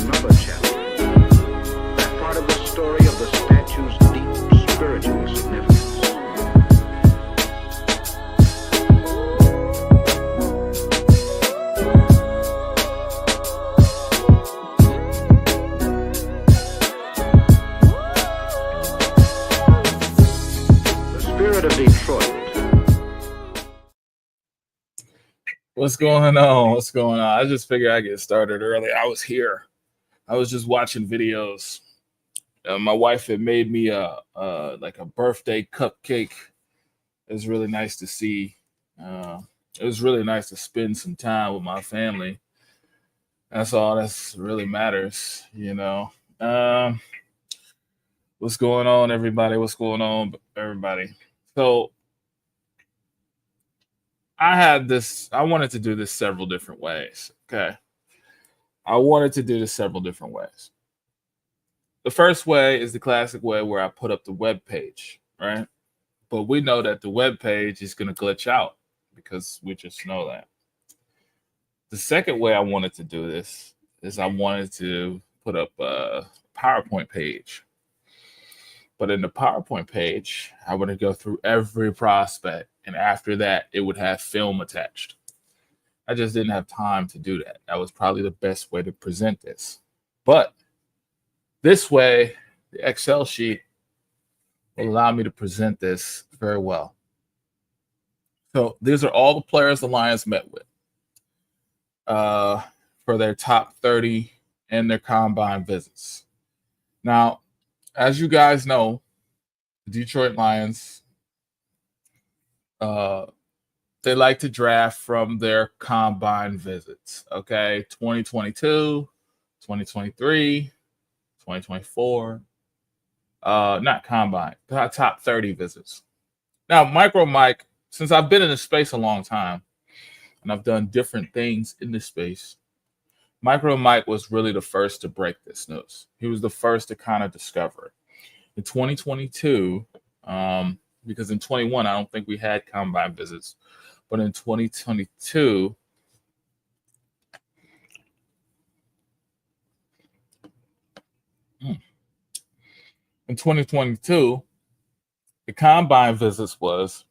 another chapter, that part of the story of the statue's deep spiritual significance. The spirit of Detroit. What's going on? What's going on? I just figured I'd get started early. I was here. I was just watching videos. My wife had made me like a birthday cupcake. It was really nice to see. It was really nice to spend some time with my family. That's all that's really matters, you know. What's going on, everybody? What's going on, everybody? So I wanted to do this several different ways. Okay. I wanted to do this several different ways. The first way is the classic way where I put up the web page, right? But we know that the web page is going to glitch out because we just know that. The second way I wanted to do this is I wanted to put up a PowerPoint page. But in the PowerPoint page, I want to go through every prospect. And after that, it would have film attached. I just didn't have time to do that. That was probably the best way to present this. But this way, the Excel sheet will allow me to present this very well. So these are all the players the Lions met with for their top 30 and their combine visits. Now, as you guys know, the Detroit Lions, they like to draft from their combine visits, okay? 2022, 2023, 2024, not combine, top 30 visits. Now, Micro Mike, since I've been in this space a long time, and I've done different things in this space, Micro Mike was really the first to break this news. He was the first to kind of discover it. In 2022, because in 21, I don't think we had combine visits, but in 2022, the combine visits was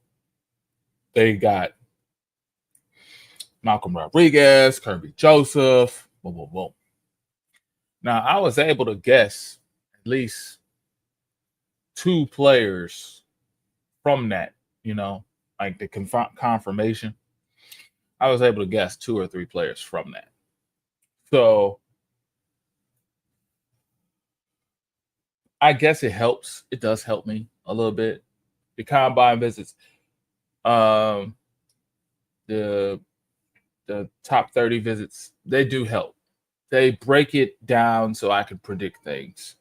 they got Malcolm Rodriguez, Kirby Joseph, boom, boom, boom. Now, I was able to guess at least 2 players from that, you know, like the confirmation. I was able to guess 2 or 3 players from that. So I guess it helps. It does help me a little bit. The combine visits, the top 30 visits, they do help. They break it down so I can predict things.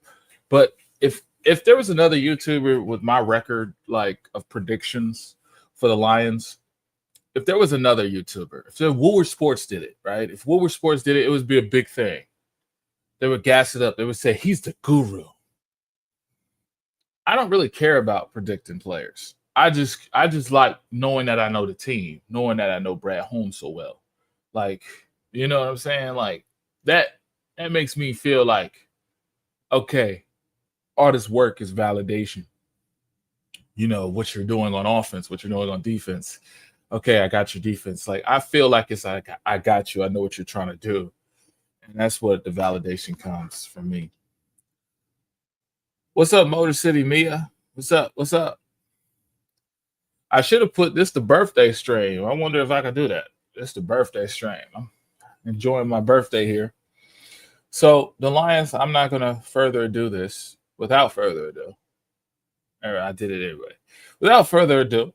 But if there was another YouTuber with my record like of predictions for the Lions, if there was another YouTuber, if Woolworth Sports did it, right? If Woolworth Sports did it, it would be a big thing. They would gas it up. They would say, he's the guru. I don't really care about predicting players. I just like knowing that I know the team, knowing that I know Brad Holmes so well. Like, you know what I'm saying? Like that makes me feel like, okay, all this work is validation. You know, what you're doing on offense, what you're doing on defense. Okay, I got your defense. Like, I feel like it's like, I got you. I know what you're trying to do. And that's what the validation comes from me. What's up, Motor City Mia? What's up? What's up? I should have put this the birthday stream. I wonder if I can do that. It's the birthday stream. I'm enjoying my birthday here. So the Lions, I'm not going to further ado this. Without further ado, I did it anyway. Without further ado,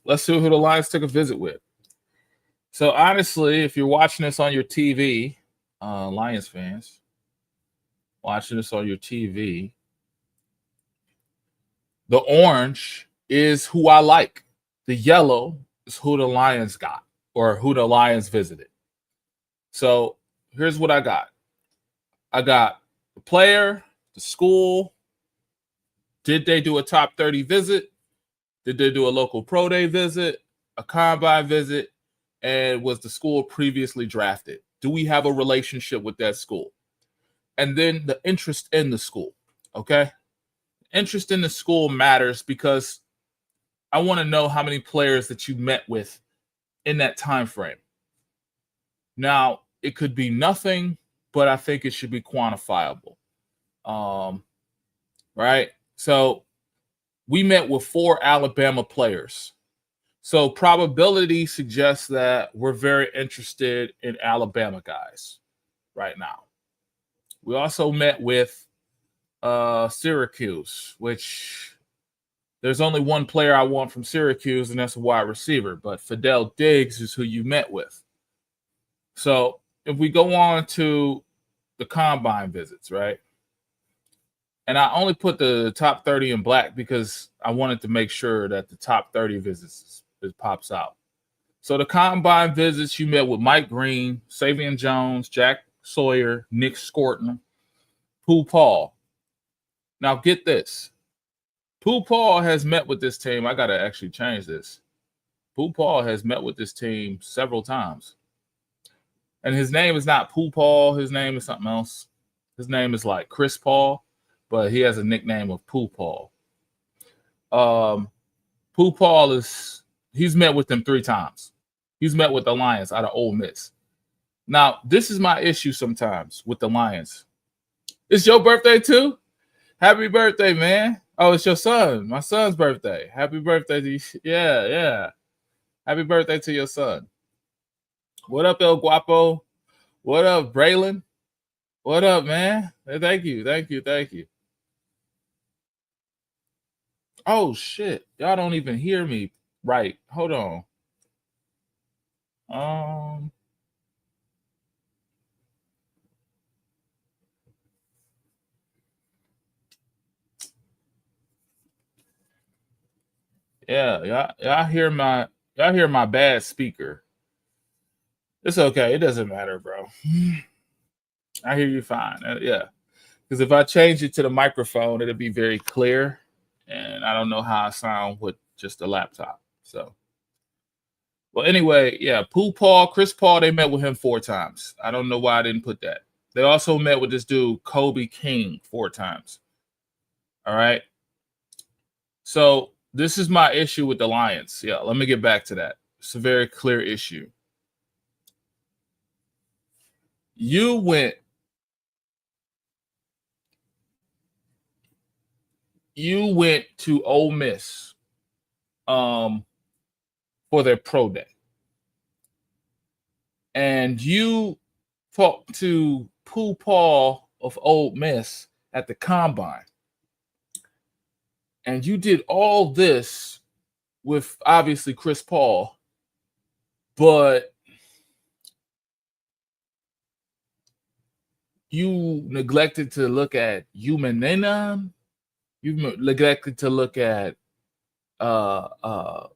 let's see who the Lions took a visit with. So honestly, if you're watching this on your TV, Lions fans, watching this on your TV, the orange is who I like. The yellow is who the Lions got or who the Lions visited. So here's what I got. I got the player, the school. Did they do a top 30 visit? Did they do a local pro day visit, a combine visit? And was the school previously drafted? Do we have a relationship with that school? and then the interest in the school. Okay, interest in the school matters because I want to know how many players that you met with in that time frame. Now, it could be nothing, but I think it should be quantifiable. Um, right? So we met with 4 Alabama players. So probability suggests that we're very interested in Alabama guys right now. We also met with Syracuse, which there's only one player I want from Syracuse, and that's a wide receiver. But Fidel Diggs is who you met with. So if we go on to the combine visits, right? And I only put the top 30 in black because I wanted to make sure that the top 30 visits it pops out. So the combine visits, you met with Mike Green, Savion Jones, Jack Sawyer, Nick Scorton, Pooh Paul. Now get this. Pooh Paul has met with this team. I got to actually change this. Pooh Paul has met with this team several times. And his name is not Pooh Paul. His name is something else. His name is like Chris Paul, but he has a nickname of Pooh Paul. Pooh Paul he's met with them 3 times. He's met with the Lions out of Ole Miss. Now, this is my issue sometimes with the Lions. It's your birthday too? Happy birthday, man. Oh, it's your son. My son's birthday. Happy birthday to you. Yeah. Happy birthday to your son. What up, El Guapo? What up, Braylon? What up, man? Thank you. Oh, shit. Y'all don't even hear me right. Hold on. Yeah, y'all hear my bad speaker. It's okay. It doesn't matter, bro. I hear you fine. Yeah. Because if I change it to the microphone, it'll be very clear. And I don't know how I sound with just a laptop. So, well, anyway, yeah, Pooh Paul, Chris Paul, they met with him 4 times. I don't know why I didn't put that. They also met with this dude, Kobe King, 4 times. All right. So this is my issue with the Lions. Yeah, let me get back to that. It's a very clear issue. You went to Ole Miss for their pro day. And you talked to Pooh Paul of Ole Miss at the combine. And you did all this with obviously Chris Paul, but you neglected to look at Umanena. You neglected to look at all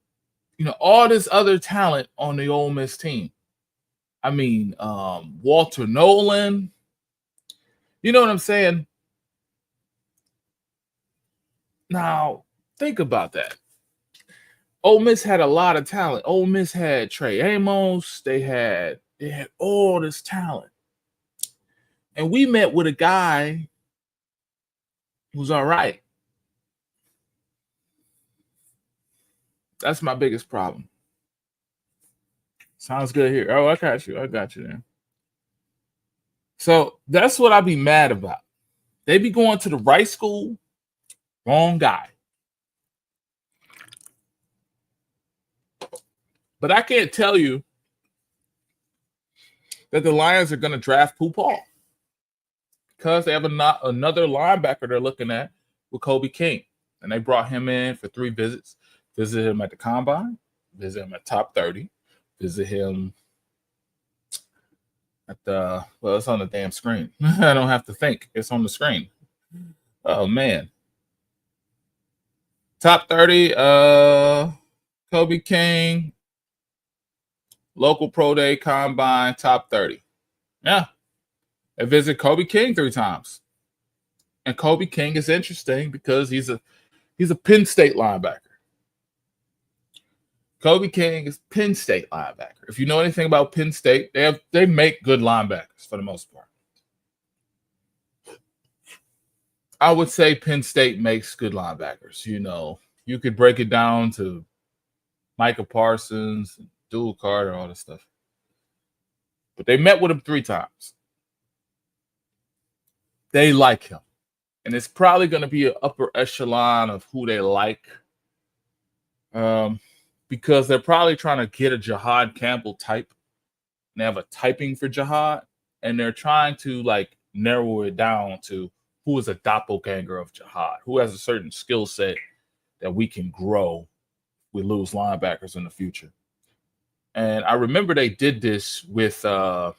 this other talent on the Ole Miss team. I mean, Walter Nolan. You know what I'm saying? Now, think about that. Ole Miss had a lot of talent. Ole Miss had Trey Amos. They had all this talent. And we met with a guy who's all right. That's my biggest problem. Sounds good here. Oh, I got you there. So that's what I be mad about. They be going to the right school, wrong guy. But I can't tell you that the Lions are going to draft Pooh Paul because they have another linebacker they're looking at with Kobe King. And they brought him in for 3 visits. Visit him at the combine, visit him at top 30, visit him at it's on the damn screen. I don't have to think. It's on the screen. Oh, man. Top 30, Kobe King, local pro day combine, top 30. Yeah. I visit Kobe King 3 times. And Kobe King is interesting because he's a Penn State linebacker. Kobe King is Penn State linebacker. If you know anything about Penn State, they make good linebackers for the most part. I would say Penn State makes good linebackers. You know, you could break it down to Micah Parsons, Dual Carter, all this stuff. But they met with him 3 times. They like him. And it's probably going to be an upper echelon of who they like. Because they're probably trying to get a Jahad Campbell type. And they have a typing for Jahad. And they're trying to like narrow it down to who is a doppelganger of Jahad, who has a certain skill set that we can grow. We lose linebackers in the future. And I remember they did this with the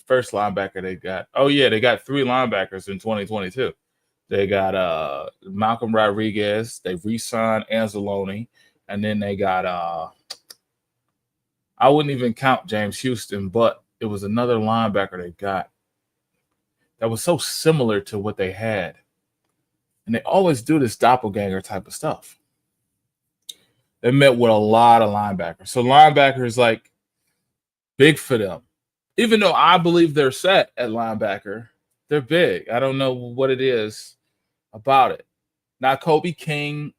first linebacker they got. Oh yeah, they got 3 linebackers in 2022. They got Malcolm Rodriguez, they re-signed Anzalone, and then they got I wouldn't even count James Houston, but it was another linebacker they got that was so similar to what they had. And they always do this doppelganger type of stuff. They met with a lot of linebackers. So linebackers like big for them. Even though I believe they're set at linebacker, they're big. I don't know what it is about it. Now, Kobe King,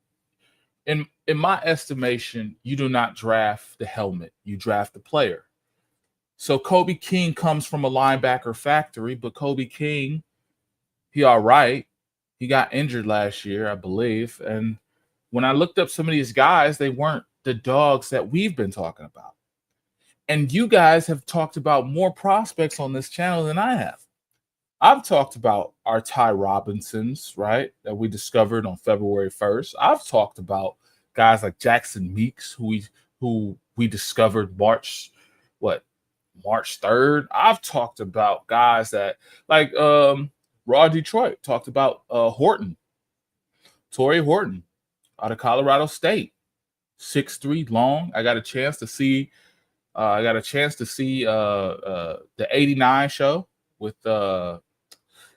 in my estimation, you do not draft the helmet. You draft the player. So Kobe King comes from a linebacker factory, but Kobe King, he all right. He got injured last year, I believe. And when I looked up some of these guys, they weren't the dogs that we've been talking about. And you guys have talked about more prospects on this channel than I have. I've talked about our Ty Robinsons, right, that we discovered on February 1st. I've talked about guys like Jackson Meeks, who we discovered March 3rd. I've talked about guys that like Raw Detroit talked about Torrey Horton out of Colorado State, 6'3", long. I got a chance to see the 89 show with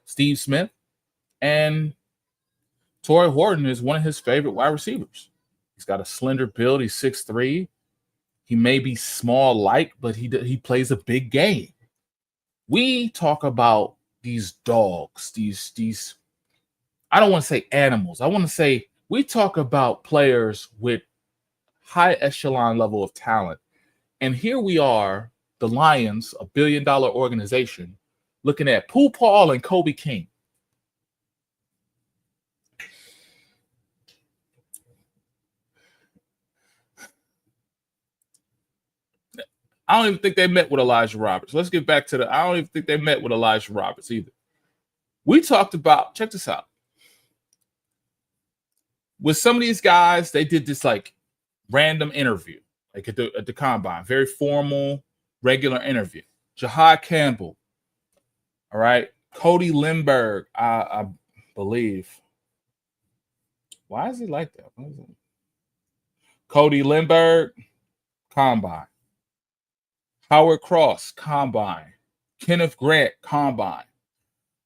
Steve Smith, and Torrey Horton is one of his favorite wide receivers. He's got a slender build. He's 6'3". He may be small but he plays a big game. We talk about these dogs, these I don't want to say animals. I want to say we talk about players with high echelon level of talent. And here we are, the Lions, a $1 billion organization, looking at Pooh Paul and Kobe King. I don't even think they met with Elijah Roberts. Let's get back to I don't even think they met with Elijah Roberts either. We talked about, check this out. With some of these guys, they did this like random interview, like at the combine, very formal, regular interview. Jahad Campbell, all right. Cody Lindbergh, I believe. Why is it like that? What is it? Cody Lindbergh, combine. Howard Cross, combine. Kenneth Grant, combine.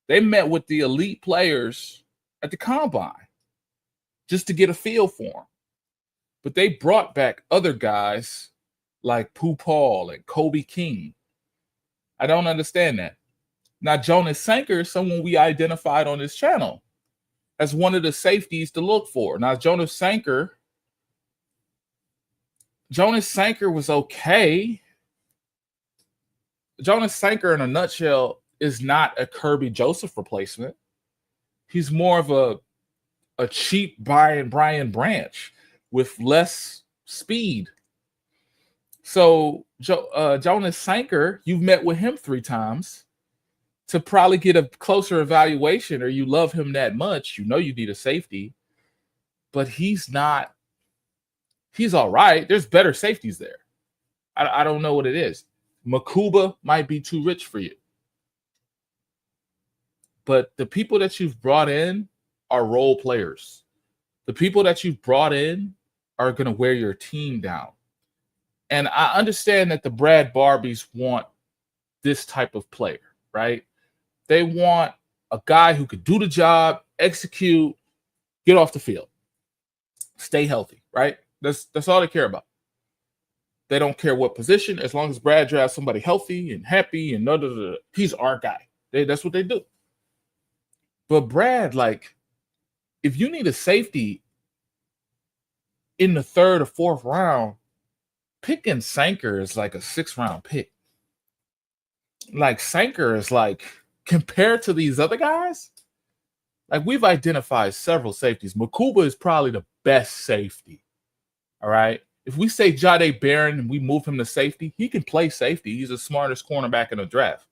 They met with the elite players at the combine just to get a feel for them. But they brought back other guys like Pooh Paul and Kobe King. I don't understand that. Now, Jonas Sanker is someone we identified on this channel as one of the safeties to look for. Now, Jonas Sanker was okay. Jonas Sanker, in a nutshell, is not a Kirby Joseph replacement. He's more of a cheap Brian Branch with less speed. So Jonas Sanker, you've met with him 3 times to probably get a closer evaluation, or you love him that much. You know you need a safety, but he's all right. There's better safeties there. I don't know what it is. Makuba might be too rich for you. But the people that you've brought in are role players. The people that you've brought in are going to wear your team down. And I understand that the Brad Barbies want this type of player, right? They want a guy who could do the job, execute, get off the field, stay healthy, right? That's all they care about. They don't care what position, as long as Brad drafts somebody healthy and happy and he's our guy. That's what they do. But Brad, like, if you need a safety in the third or fourth round, picking Sanker is like a 6th-round pick. Like Sanker is like, compared to these other guys, like we've identified several safeties. Makuba is probably the best safety. All right. If we say Jade Barron and we move him to safety, he can play safety. He's the smartest cornerback in the draft.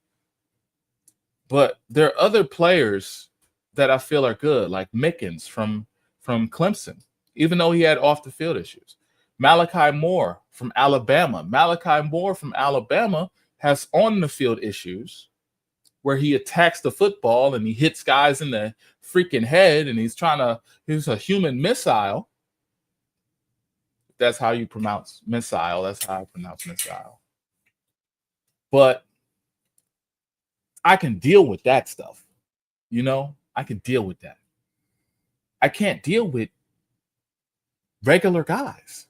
But there are other players that I feel are good, like Mickens from Clemson, even though he had off the field issues. Malachi Moore from Alabama. Malachi Moore from Alabama has on the field issues where he attacks the football and he hits guys in the freaking head and he's a human missile. That's how you pronounce missile. That's how I pronounce missile. But I can deal with that stuff. You know, I can deal with that. I can't deal with regular guys.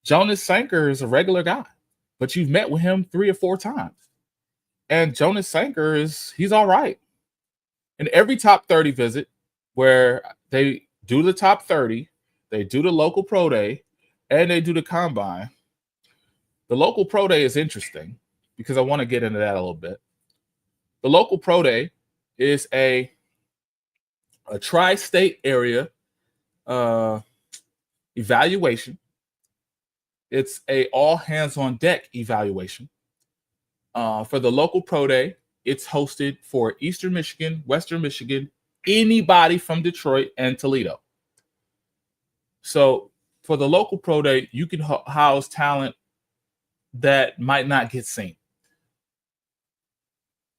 Jonas Sanker is a regular guy, but you've met with him 3 or 4 times. And Jonas Sanker he's all right. And every top 30 visit where they do the top 30, they do the local pro day, and they do the combine. The local pro day is interesting because I want to get into that a little bit. The local pro day is a tri-state area evaluation. It's a all hands on deck evaluation. For the local pro day, it's hosted for Eastern Michigan, Western Michigan, anybody from Detroit and Toledo. So for the local pro day, you can house talent that might not get seen.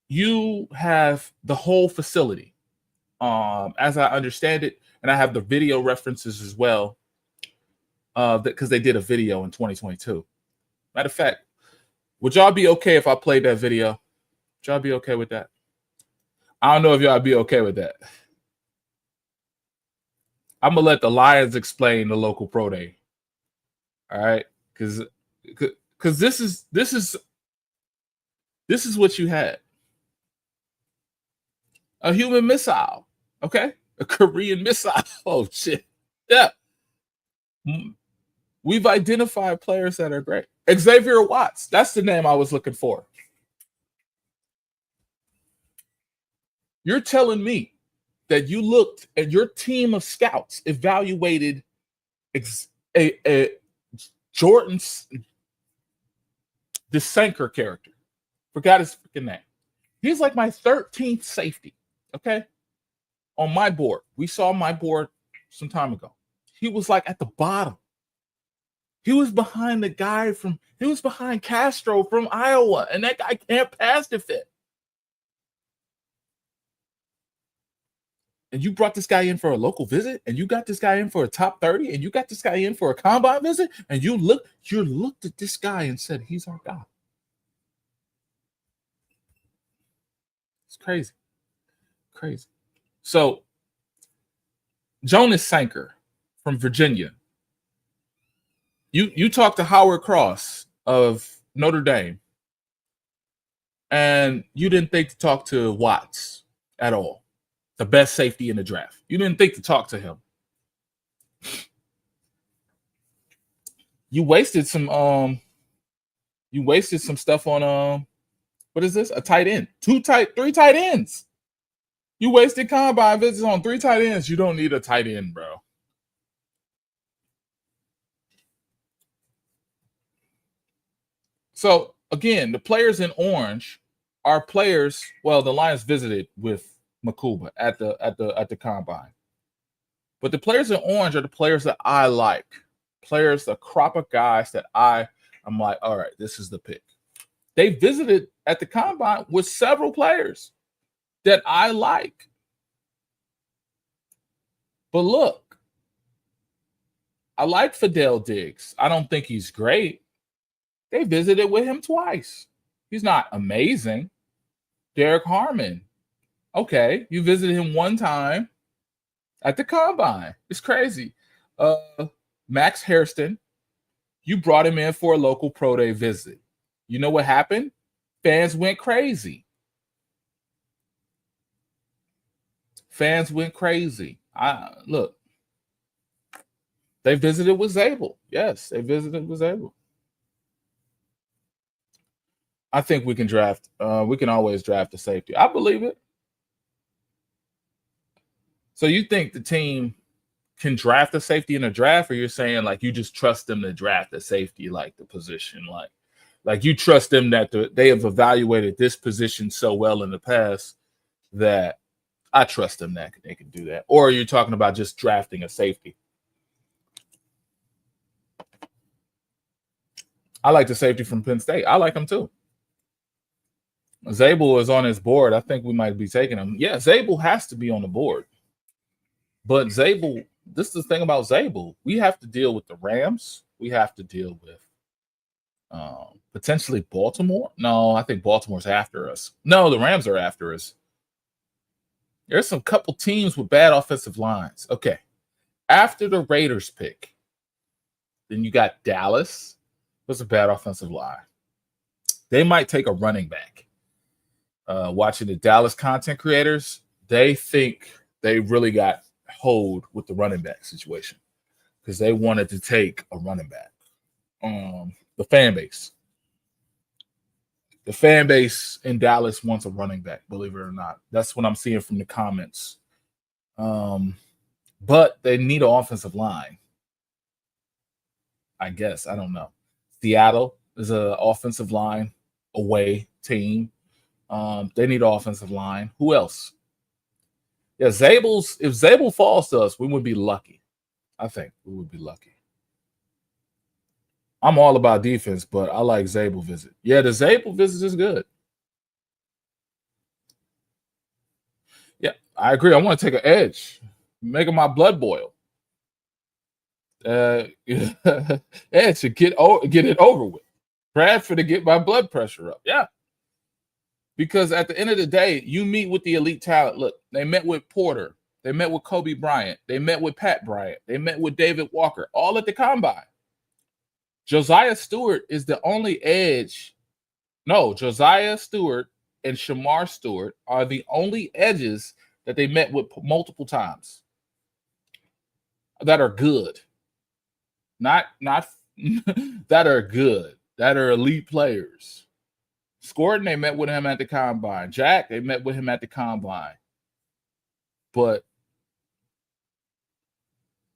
You have the whole facility, as I understand it, and I have the video references as well, because they did a video in 2022. Matter of fact, would y'all be okay if I played that video? Would y'all be okay with that? I don't know if y'all be okay with that. I'm gonna let the Lions explain the local pro day. All right, because this is what you had. A human missile, okay? A Korean missile. Oh shit. Yeah. We've identified players that are great. Xavier Watts, that's the name I was looking for. You're telling me that you looked at your team of scouts evaluated Jordan's the Sanker character. Forgot his freaking name. He's like my 13th safety. Okay. On my board. We saw my board some time ago. He was like at the bottom. He was behind Castro from Iowa, and that guy can't pass the fit. And you brought this guy in for a local visit, and you got this guy in for a top 30, and you got this guy in for a combine visit, and you looked at this guy and said, he's our guy. It's crazy. Crazy. So, Jonas Sanker from Virginia. You talked to Howard Cross of Notre Dame, and you didn't think to talk to Watts at all, the best safety in the draft. You didn't think to talk to him. You wasted some stuff on what is this? A tight end. 3 tight ends. You wasted combine visits on 3 tight ends. You don't need a tight end, bro. So again, the players in orange are players. Well, the Lions visited with Makuba at the combine, but the players in orange are the players that I like. Players, the crop of guys that I'm like, all right, this is the pick. They visited at the combine with several players that I like. But look, I like Fidel Diggs. I don't think he's great. They visited with him twice. He's not amazing. Derek Harmon. Okay, you visited him one time at the combine. It's crazy. Max Hairston, you brought him in for a local pro day visit. You know what happened? Fans went crazy. Fans went crazy. Look, they visited with Zabel. Yes, they visited with Zabel. I think we can draft. We can always draft a safety. I believe it. So you think the team can draft a safety in a draft, or you're saying like you just trust them to draft a safety, like the position, like you trust them that they have evaluated this position so well in the past that I trust them that they can do that? Or are you talking about just drafting a safety? I like the safety from Penn State. I like him too. Zabel is on his board. I think we might be taking him. Yeah, Zabel has to be on the board. But Zabel, this is the thing about Zabel. We have to deal with the Rams. We have to deal with potentially Baltimore. No, I think Baltimore's after us. No, the Rams are after us. There's some couple teams with bad offensive lines. Okay. After the Raiders pick, then you got Dallas. That's a bad offensive line. They might take a running back. Watching the Dallas content creators, they think they really got hold with the running back situation because they wanted to take a running back. The fan base in Dallas wants a running back, believe it or not. That's what I'm seeing from the comments. But they need an offensive line. I guess. I don't know. Seattle is an offensive line away team. They need an offensive line. Who else? Yeah, if Zabel falls to us, we would be lucky. I think we would be lucky. I'm all about defense, but I like Zabel visit. Yeah, the Zabel visit is good. Yeah, I agree. I want to take an edge, making my blood boil. Edge to get it over with. Bradford to get my blood pressure up. Yeah. Because at the end of the day, you meet with the elite talent. Look, they met with Porter. They met with Kobe Bryant. They met with Pat Bryant. They met with David Walker, all at the combine. Josiah Stewart is the only edge. No, Josiah Stewart and Shamar Stewart are the only edges that they met with multiple times that are good. Not that are good, that are elite players. Scourton, they met with him at the combine. Jack, they met with him at the combine. But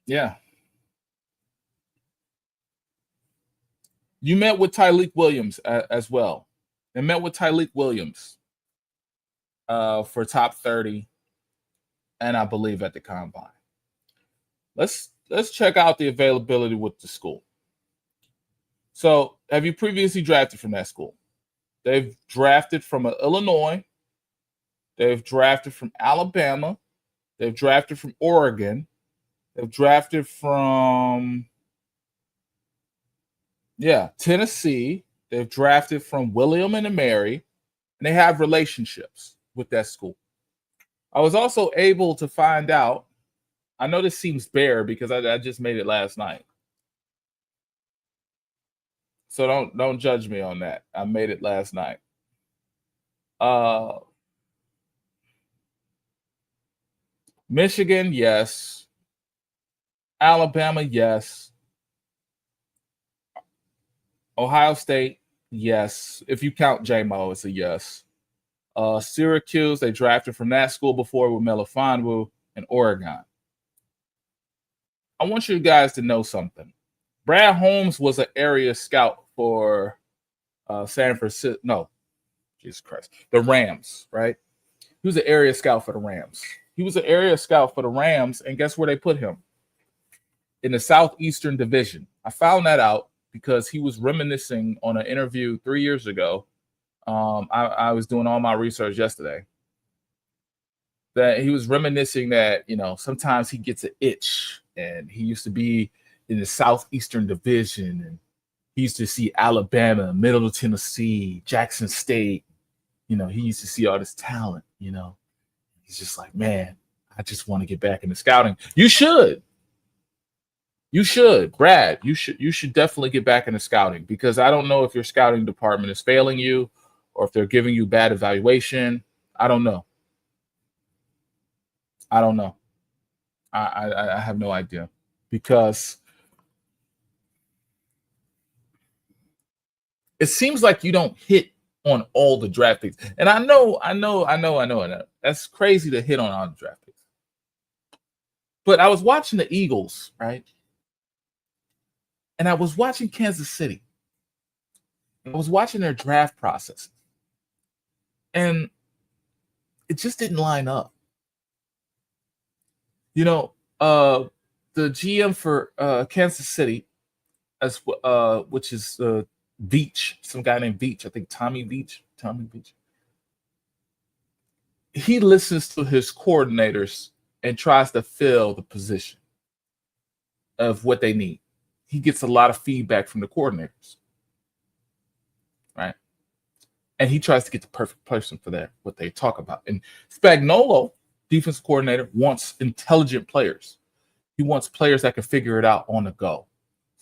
yeah. You met with Tyleik Williams as well. They met with Tyleik Williams for top 30, and I believe at the combine. Let's check out the availability with the school. So, have you previously drafted from that school? They've drafted from Illinois. They've drafted from Alabama. They've drafted from Oregon. They've drafted from Tennessee. They've drafted from William and Mary, and they have relationships with that school. I was also able to find out, I know this seems bare because I just made it last night. So don't judge me on that. I made it last night. Michigan, yes. Alabama, yes. Ohio State, yes. If you count JMO, it's a yes. Syracuse, they drafted from that school before with Melifonwu and Oregon. I want you guys to know something. Brad Holmes was an area scout for San Francisco. No, Jesus Christ. The Rams, right? He was an area scout for the Rams. He was an area scout for the Rams, and guess where they put him? In the Southeastern Division. I found that out because he was reminiscing on an interview 3 years ago. I was doing all my research yesterday. That he was reminiscing that, sometimes he gets an itch, and he used to be in the Southeastern Division, and he used to see Alabama, Middle Tennessee, Jackson State. He used to see all this talent, He's just like, man, I just want to get back into scouting. You should. Brad, you should definitely get back into scouting, because I don't know if your scouting department is failing you or if they're giving you bad evaluation. I don't know. I don't know. I have no idea because it seems like you don't hit on all the draft picks. And I know. That's crazy to hit on all the draft picks. But I was watching the Eagles, right? And I was watching Kansas City. I was watching their draft process. And it just didn't line up. You know, the GM for Kansas City, as which is Veach, some guy named Veach, I think Tommy Veach. He listens to his coordinators and tries to fill the position of what they need. He gets a lot of feedback from the coordinators, right? And he tries to get the perfect person for that, what they talk about. And Spagnuolo, defensive coordinator, wants intelligent players. He wants players that can figure it out on the go.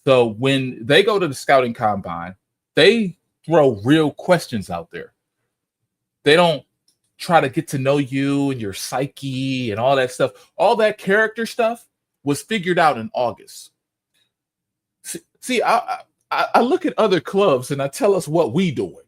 So when they go to the scouting combine, they throw real questions out there. They don't try to get to know you and your psyche and all that stuff. All that character stuff was figured out in August. See, I look at other clubs and I tell us what we doing.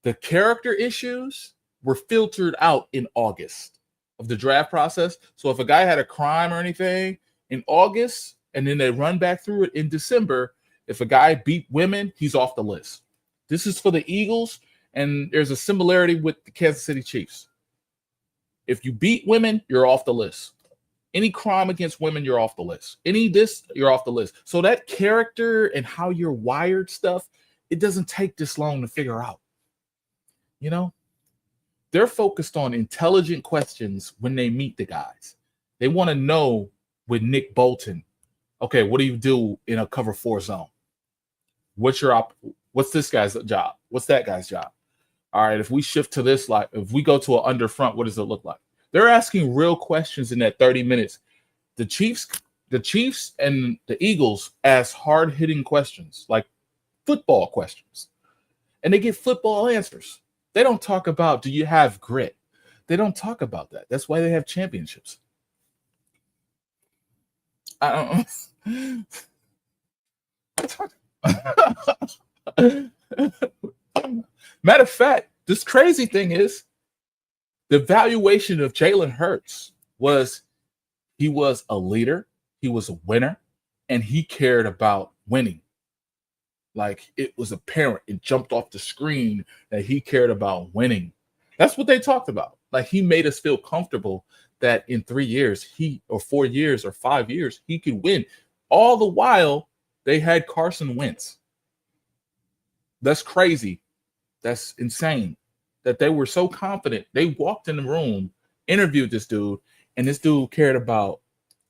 The character issues were filtered out in August of the draft process. So if a guy had a crime or anything in August and then they run back through it in December, if a guy beat women, he's off the list. This is for the Eagles, and there's a similarity with the Kansas City Chiefs. If you beat women, you're off the list. Any crime against women, you're off the list. You're off the list. So that character and how you're wired stuff, it doesn't take this long to figure out. You know, they're focused on intelligent questions when they meet the guys. They want to know with Nick Bolton, okay, what do you do in a cover 4 zone? What's this guy's job? What's that guy's job? All right, if we shift to this, like if we go to an under front, what does it look like? They're asking real questions in that 30 minutes. The Chiefs and the Eagles ask hard-hitting questions, like football questions. And they get football answers. They don't talk about, do you have grit? They don't talk about that. That's why they have championships. I don't Matter of fact, this crazy thing is the valuation of Jalen Hurts was he was a leader, he was a winner, and he cared about winning. Like it was apparent, it jumped off the screen that he cared about winning. That's what they talked about. Like he made us feel comfortable that in 3 years, 4 years or 5 years, he could win. All the while, they had Carson Wentz. That's crazy. That's insane that they were so confident. They walked in the room, interviewed this dude, and this dude cared about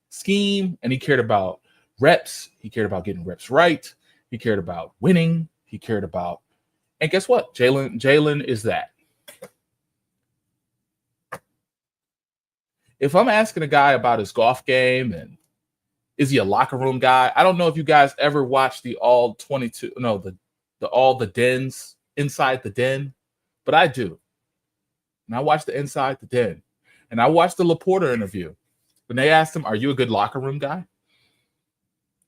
scheme and he cared about reps. He cared about getting reps right. He cared about winning. He cared about, and guess what? Jalen is that. If I'm asking a guy about his golf game and is he a locker room guy? I don't know if you guys ever watched the All the Dens, Inside the Den, but I do. And I watched the Inside the Den. And I watched the Laporta interview. When they asked him, are you a good locker room guy?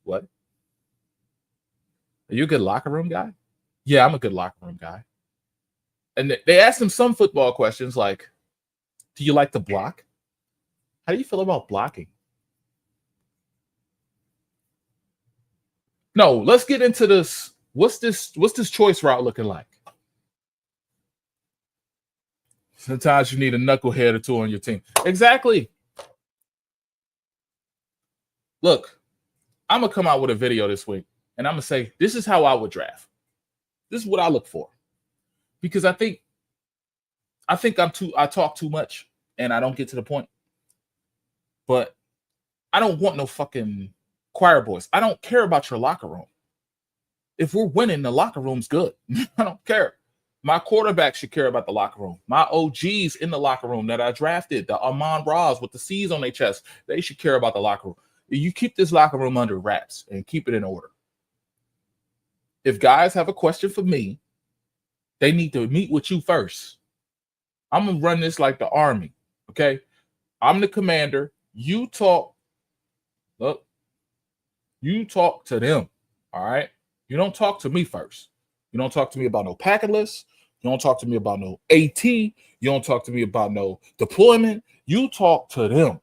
What? Are you a good locker room guy? Yeah, I'm a good locker room guy. And they asked him some football questions like, do you like to block? How do you feel about blocking? No, let's get into this. What's this choice route looking like? Sometimes you need a knucklehead or two on your team. Exactly. Look, I'm going to come out with a video this week, and I'm going to say, this is how I would draft. This is what I look for. Because I think I talk too much, and I don't get to the point. But I don't want no fucking choir boys. I don't care about your locker room. If we're winning, the locker room's good. I don't care. My quarterback should care about the locker room. My OGs in the locker room that I drafted, the Amon Ra's with the C's on their chest, they should care about the locker room. You keep this locker room under wraps and keep it in order. If guys have a question for me, they need to meet with you first. I'm going to run this like the Army, okay? I'm the commander. You talk. Look, you talk to them. All right. You don't talk to me first. You don't talk to me about no packet list. You don't talk to me about no AT. You don't talk to me about no deployment. You talk to them,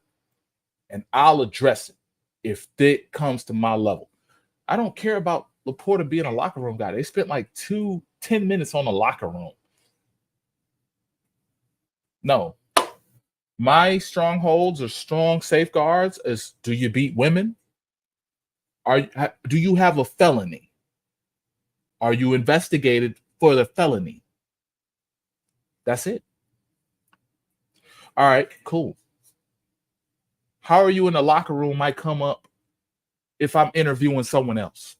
and I'll address it if it comes to my level. I don't care about Laporta being a locker room guy. They spent like 10 minutes on the locker room. No. My strongholds or strong safeguards is, do you beat women? Do you have a felony? Are you investigated for the felony? That's it. All right, cool. How are you in the locker room might come up if I'm interviewing someone else.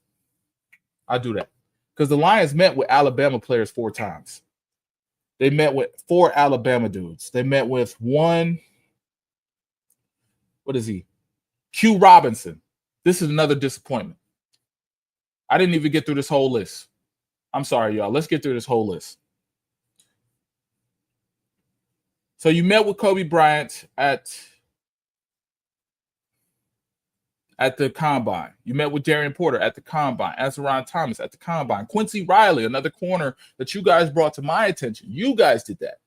I do that. Because the Lions met with Alabama players 4 times. They met with 4 Alabama dudes. They met with one, what is he? Q Robinson. This is another disappointment. I didn't even get through this whole list. I'm sorry, y'all. Let's get through this whole list. So you met with Kobe Bryant at the Combine. You met with Darian Porter at the Combine. Azaron Thomas at the Combine. Quincy Riley, another corner that you guys brought to my attention. You guys did that.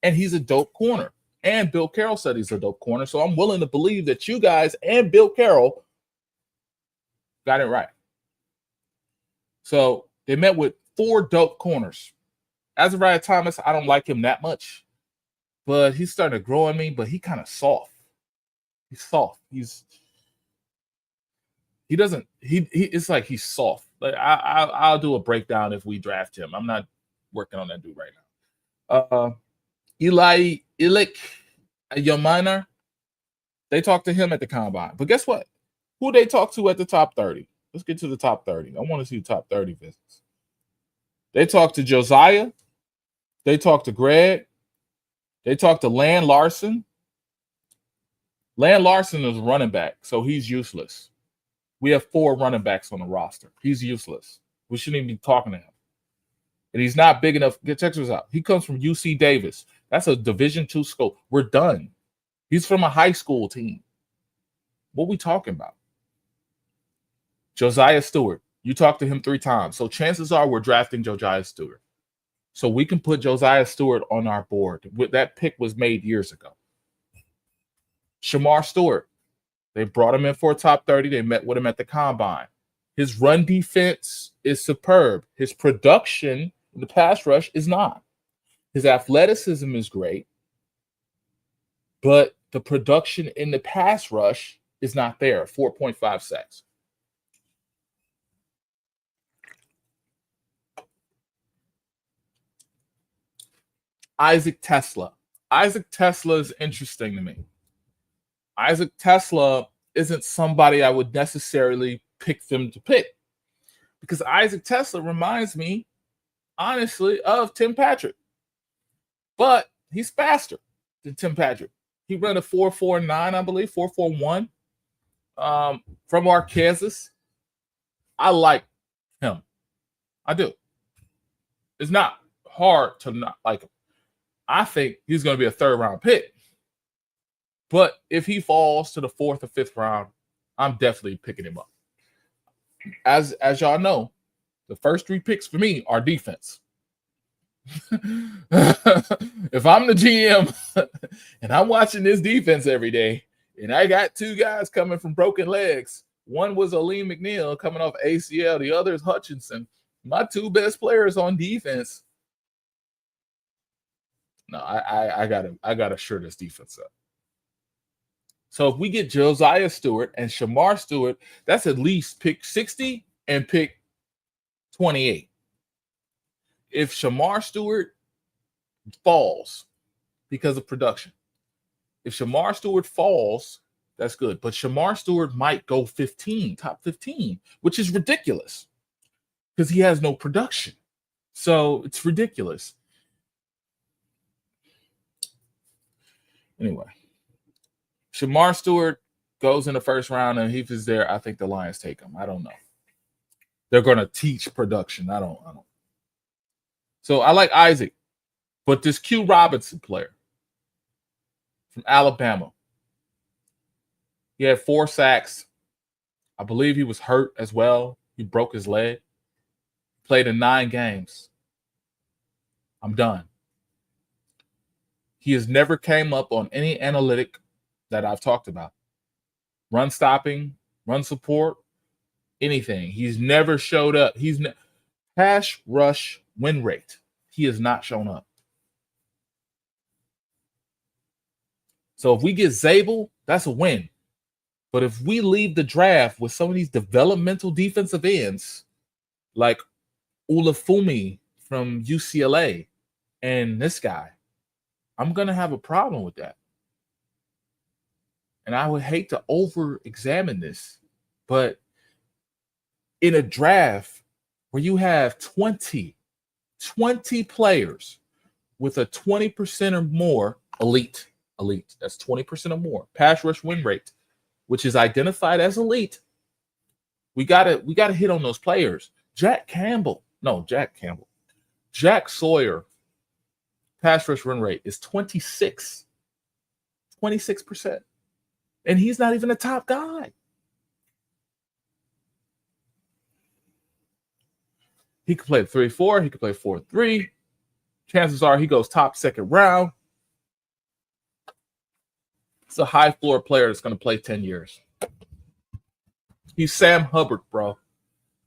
And he's a dope corner. And Bill Carroll said he's a dope corner. So I'm willing to believe that you guys and Bill Carroll got it right. So they met with 4 dope corners. Azaron Thomas, I don't like him that much. But he's starting to grow on me, but he kind of soft. He's soft. It's like he's soft. Like I'll do a breakdown if we draft him. I'm not working on that dude right now. Ilik Yaminer, they talked to him at the Combine. But guess what? Who they talked to at the top 30? Let's get to the top 30. I want to see the top 30 visits. They talked to Josiah. They talked to Greg. They talked to Lan Larson. Lan Larson is running back, so he's useless. We have 4 running backs on the roster. He's useless. We shouldn't even be talking to him. And he's not big enough. Check this out. He comes from UC Davis. That's a Division II school. We're done. He's from a high school team. What are we talking about? Josiah Stewart. You talked to him 3 times. So chances are we're drafting Josiah Stewart. So we can put Josiah Stewart on our board. That pick was made years ago. Shamar Stewart. They brought him in for a top 30. They met with him at the Combine. His run defense is superb. His production in the pass rush is not. His athleticism is great, but the production in the pass rush is not there. 4.5 sacks. Isaac Tesla. Isaac Tesla is interesting to me. Isaac Tesla isn't somebody I would necessarily pick them to pick because Isaac Tesla reminds me, honestly, of Tim Patrick. But he's faster than Tim Patrick. He ran a 4.49, I believe, 4.41 from Arkansas. I like him. I do. It's not hard to not like him. I think he's going to be a 3rd round pick. But if he falls to the 4th or 5th round, I'm definitely picking him up. As y'all know, the first 3 picks for me are defense. If I'm the GM and I'm watching this defense every day, and I got 2 guys coming from broken legs, one was Aleem McNeil coming off ACL, the other is Hutchinson. My 2 best players on defense. No, I gotta shore this defense up. So if we get Josiah Stewart and Shamar Stewart, that's at least pick 60 and pick 28. If Shamar Stewart falls because of production, if Shamar Stewart falls, that's good. But Shamar Stewart might go 15, top 15, which is ridiculous because he has no production. So it's ridiculous. Anyway. Shamar Stewart goes in the 1st round, and if he's there, I think the Lions take him. I don't know. They're going to teach production. I don't. So I like Isaac, but this Q Robinson player from Alabama, He had 4 sacks. I believe he was hurt as well. He broke his leg. Played in 9 games. I'm done. He has never came up on any analytic that I've talked about. Run stopping, run support, anything. He's never showed up. Pass rush win rate. He has not shown up. So if we get Zabel, that's a win. But if we leave the draft with some of these developmental defensive ends, like Olafumi from UCLA and this guy, I'm going to have a problem with that. And I would hate to over-examine this, but in a draft where you have 20 players with a 20% or more elite, that's 20% or more pass rush win rate, which is identified as elite. We gotta hit on those players. Jack Sawyer pass rush win rate is 26%. And he's not even a top guy. He could play 3-4. He could play 4-3. Chances are he goes top second round. It's a high floor player that's going to play 10 years. He's Sam Hubbard, bro.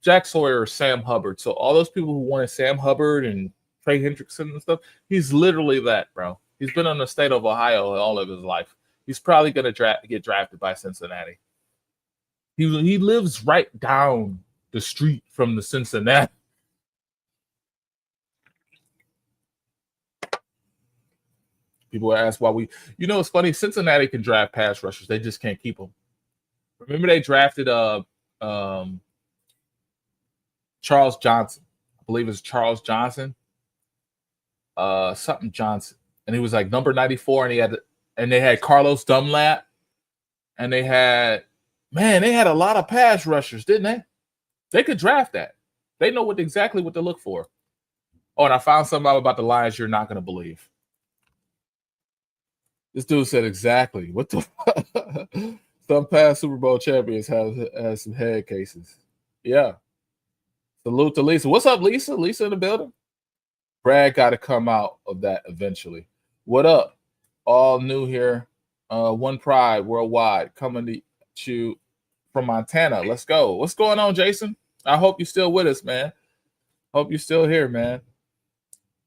Jack Sawyer is Sam Hubbard. So all those people who wanted Sam Hubbard and Trey Hendrickson and stuff, he's literally that, bro. He's been in the state of Ohio all of his life. He's probably going to get drafted by Cincinnati. He lives right down the street from the Cincinnati. People ask why it's funny. Cincinnati can draft pass rushers. They just can't keep them. Remember they drafted Charles Johnson. I believe it's Charles Johnson. Something Johnson. And he was like number 94, and they had Carlos Dunlap, and they had a lot of pass rushers, didn't they? They could draft that. They know exactly what to look for. Oh, and I found something out about the Lions you're not going to believe. This dude said exactly. What the Some past Super Bowl champions have some head cases. Yeah. Salute to Lisa. What's up, Lisa? Lisa in the building? Brad got to come out of that eventually. What up? All new here. OnePride worldwide coming to you from Montana. Let's go. What's going on, Jason? I hope you're still with us, man. Hope you're still here, man.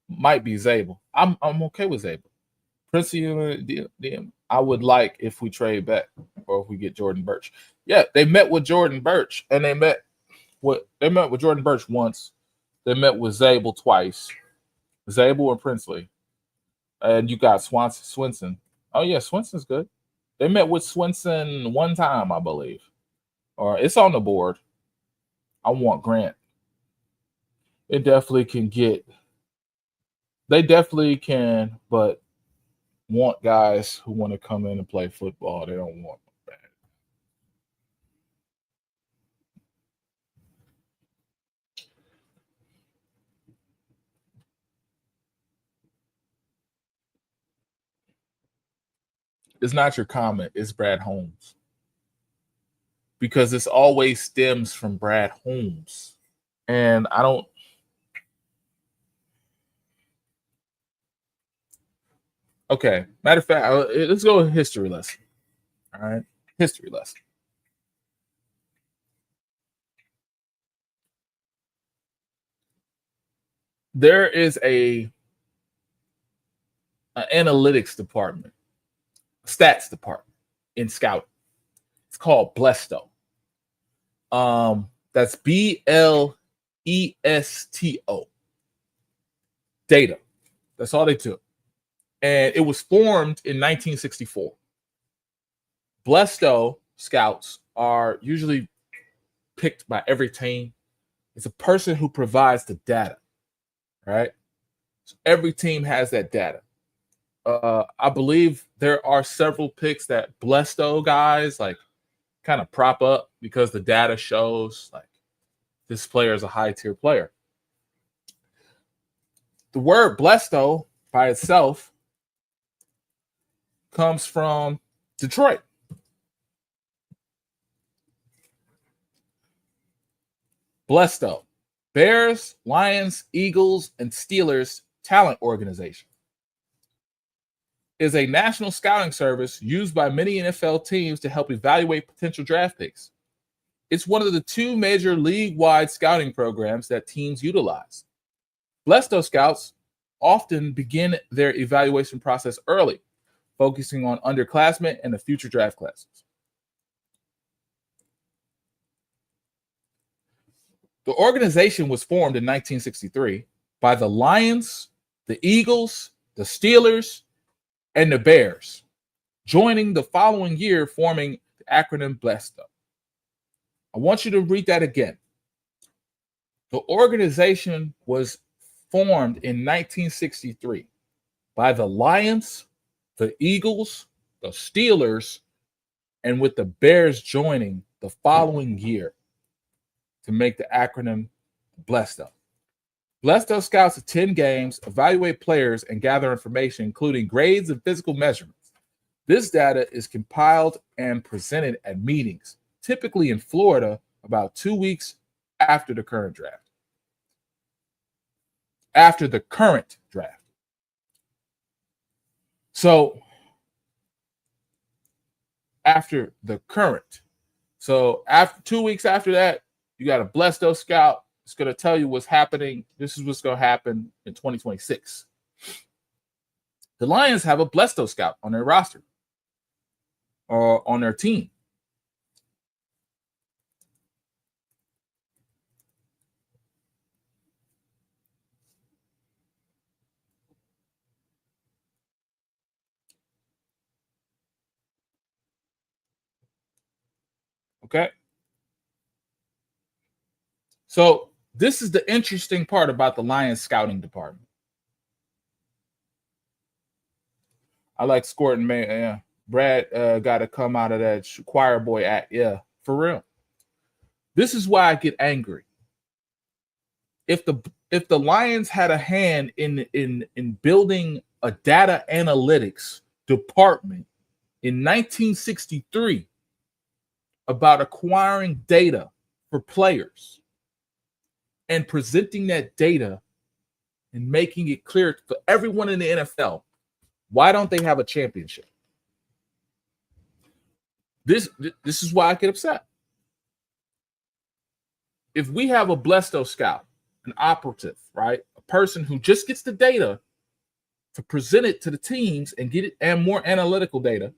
Might be Zabel. I'm okay with Zabel. Prince DM. I would like if we trade back or if we get Jordan Birch. Yeah, they met with Jordan Birch, and they met with Jordan Birch once. They met with Zabel twice. Zabel and Princely. And you got Swinson. Oh, yeah, Swinson's good. They met with Swinson one time, I believe. Or it's on the board. I want Grant. They definitely can, but want guys who want to come in and play football. They don't want that. It's not your comment. It's Brad Holmes. Because this always stems from Brad Holmes. And I don't. Okay. Matter of fact, let's go with history lesson. All right. History lesson. There is an analytics department, stats department in scouting. It's called BLESTO. That's BLESTO. Data. That's all they took. And it was formed in 1964. BLESTO scouts are usually picked by every team. It's a person who provides the data, right? So every team has that data. I believe there are several picks that BLESTO guys like kind of prop up because the data shows like this player is a high tier player. The word BLESTO by itself comes from Detroit. BLESTO, Bears, Lions, Eagles, and Steelers Talent Organization, is a national scouting service used by many NFL teams to help evaluate potential draft picks. It's one of the two major league-wide scouting programs that teams utilize. BLESTO scouts often begin their evaluation process early, focusing on underclassmen and the future draft classes. The organization was formed in 1963 by the Lions, the Eagles, the Steelers, and the Bears, joining the following year, forming the acronym BLESTO. I want you to read that again. The organization was formed in 1963 by the Lions, the Eagles, the Steelers, and with the Bears joining the following year to make the acronym BLESTO. BLESTO scouts attend games, evaluate players, and gather information, including grades and physical measurements. This data is compiled and presented at meetings, typically in Florida, about 2 weeks after the current draft. So after 2 weeks after that, you got a BLESTO scout. It's going to tell you what's happening. This is what's going to happen in 2026. The Lions have a BLESTO scout on their roster or on their team. Okay. So this is the interesting part about the Lions scouting department. I like scoring, man. Yeah. Brad got to come out of that choir boy act. Yeah, for real. This is why I get angry. If the Lions had a hand in building a data analytics department in 1963 about acquiring data for players and presenting that data and making it clear for everyone in the NFL, why don't they have a championship? This is why I get upset. If we have a BLESTO scout, an operative, right? A person who just gets the data to present it to the teams and get it and more analytical data,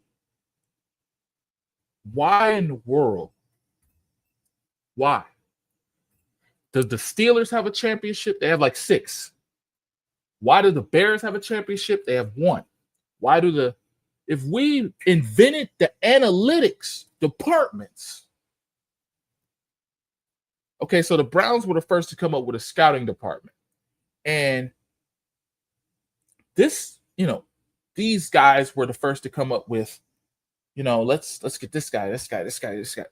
why in the world? Why? Does the Steelers have a championship? They have like 6. Why do the Bears have a championship? They have 1. Why do if we invented the analytics departments? Okay, so the Browns were the first to come up with a scouting department. And these guys were the first to come up with, let's get this guy.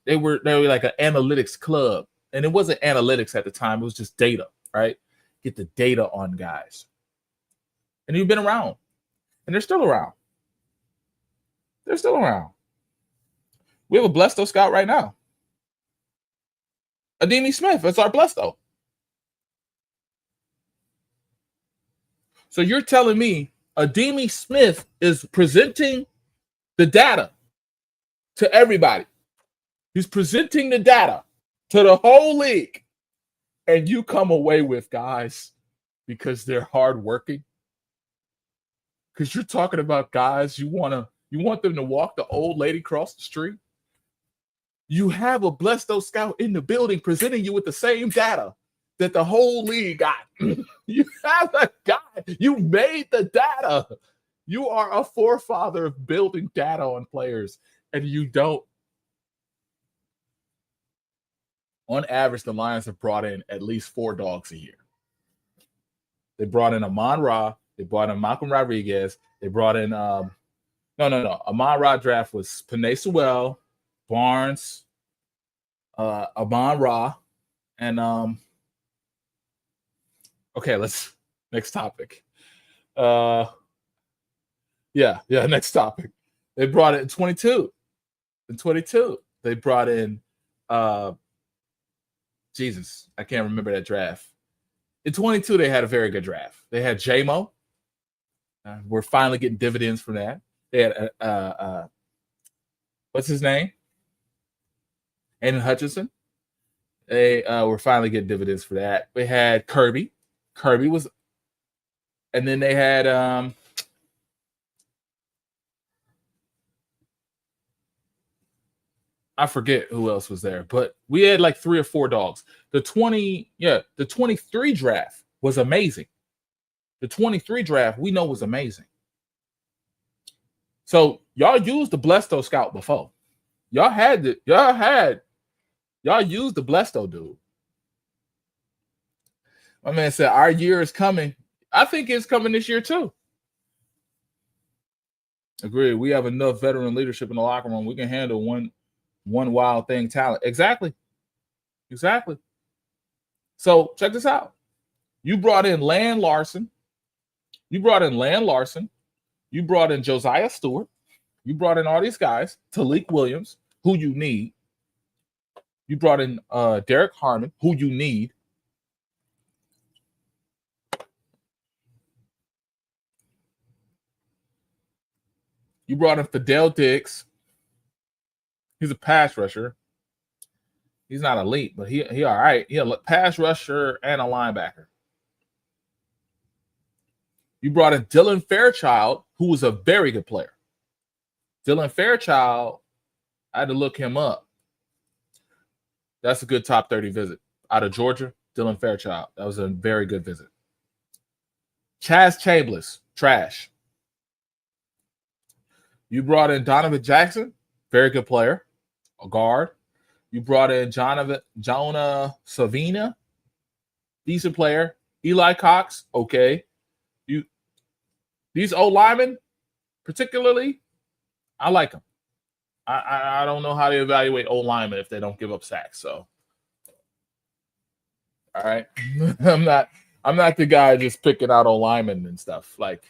They were like an analytics club. And it wasn't analytics at the time. It was just data, right? Get the data on guys. And you've been around. And they're still around. They're still around. We have a BLESTO scout right now. Ademi Smith, that's our BLESTO. So you're telling me Ademi Smith is presenting the data to everybody. He's presenting the data to the whole league. And you come away with guys because they're hardworking. Because you're talking about guys you want them to walk the old lady across the street. You have a BLESTO scout in the building presenting you with the same data that the whole league got. You have a guy. You made the data. You are a forefather of building data on players, and you don't. On average, the Lions have brought in at least 4 dogs a year. They brought in Amon-Ra. They brought in Malcolm Rodriguez. They brought in no. Amon-Ra draft was Penei Sewell, Barnes, Amon-Ra, and okay, let's next topic. Next topic. They brought it in 22. In 22, they brought in Jesus, I can't remember that draft. In 22, they had a very good draft. They had J-Mo. We're finally getting dividends from that. They had, what's his name? Aiden Hutchinson. They were finally getting dividends for that. They had Kirby. Kirby was, and then they had I forget who else was there, but we had like 3 or 4 dogs. The 23 draft was amazing. The 23 draft we know was amazing. So y'all used the BLESTO scout before. Y'all used the BLESTO dude. My man said our year is coming. I think it's coming this year too. Agreed. We have enough veteran leadership in the locker room. We can handle one wild thing talent. Exactly. So check this out. You brought in Land Larson. You brought in Josiah Stewart. You brought in all these guys. Talik Williams, who you need. You brought in Derek Harmon, who you need. You brought in Fidel Diggs. He's a pass rusher. He's not elite, but he all right. He's a pass rusher and a linebacker. You brought in Dylan Fairchild, who was a very good player. Dylan Fairchild, I had to look him up. That's a good top 30 visit. Out of Georgia, Dylan Fairchild. That was a very good visit. Chaz Chambliss, trash. You brought in Donovan Jackson, very good player, a guard. You brought in Jonah Savina, decent player. Eli Cox, okay. These old linemen, particularly, I like them. I don't know how to evaluate old linemen if they don't give up sacks. So, all right, I'm not the guy just picking out old linemen and stuff. Like,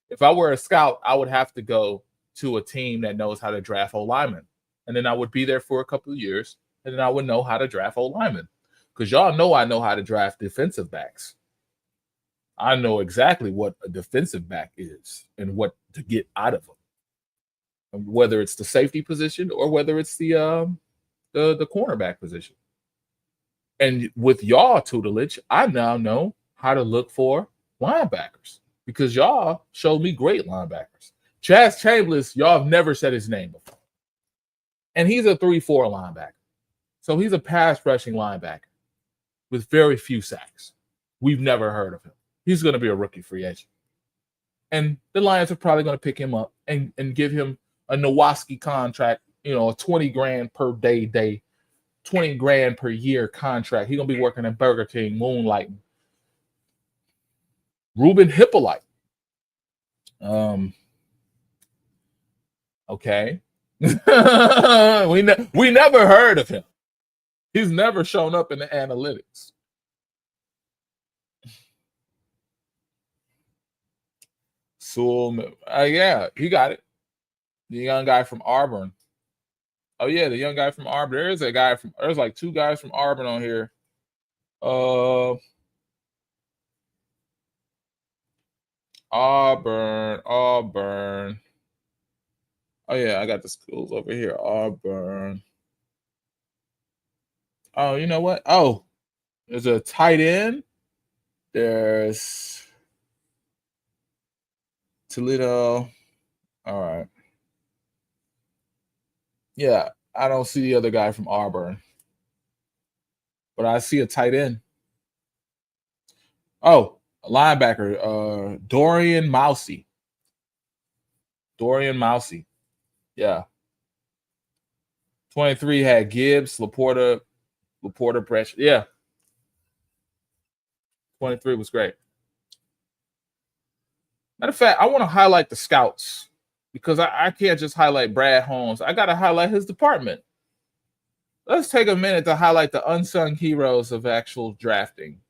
if I were a scout, I would have to go to a team that knows how to draft old linemen, and then I would be there for a couple of years, and then I would know how to draft old linemen. Because y'all know I know how to draft defensive backs. I know exactly what a defensive back is and what to get out of them, whether it's the safety position or whether it's the cornerback position. And with y'all tutelage, I now know how to look for linebackers because y'all showed me great linebackers. Chaz Chambliss, y'all have never said his name before. And he's a 3-4 linebacker. So he's a pass rushing linebacker with very few sacks. We've never heard of him. He's going to be a rookie free agent. And the Lions are probably going to pick him up and give him a Nowaski contract, a $20,000 per day, $20,000 per year contract. He's going to be working at Burger King, moonlighting. Ruben Hippolyte. Okay. we never heard of him. He's never shown up in the analytics. Sewell, yeah, he got it. The young guy from Auburn. Oh yeah, the young guy from Auburn. There's like 2 guys from Auburn on here. Auburn. Oh yeah, I got the schools over here. Auburn. Oh, you know what? Oh, there's a tight end. There's Toledo. All right. Yeah, I don't see the other guy from Auburn, but I see a tight end. Oh, a linebacker, Dorian Mousy. Yeah. 23 had Gibbs, Laporta, Bresh. Yeah. 23 was great. Matter of fact, I want to highlight the scouts because I can't just highlight Brad Holmes. I got to highlight his department. Let's take a minute to highlight the unsung heroes of actual drafting.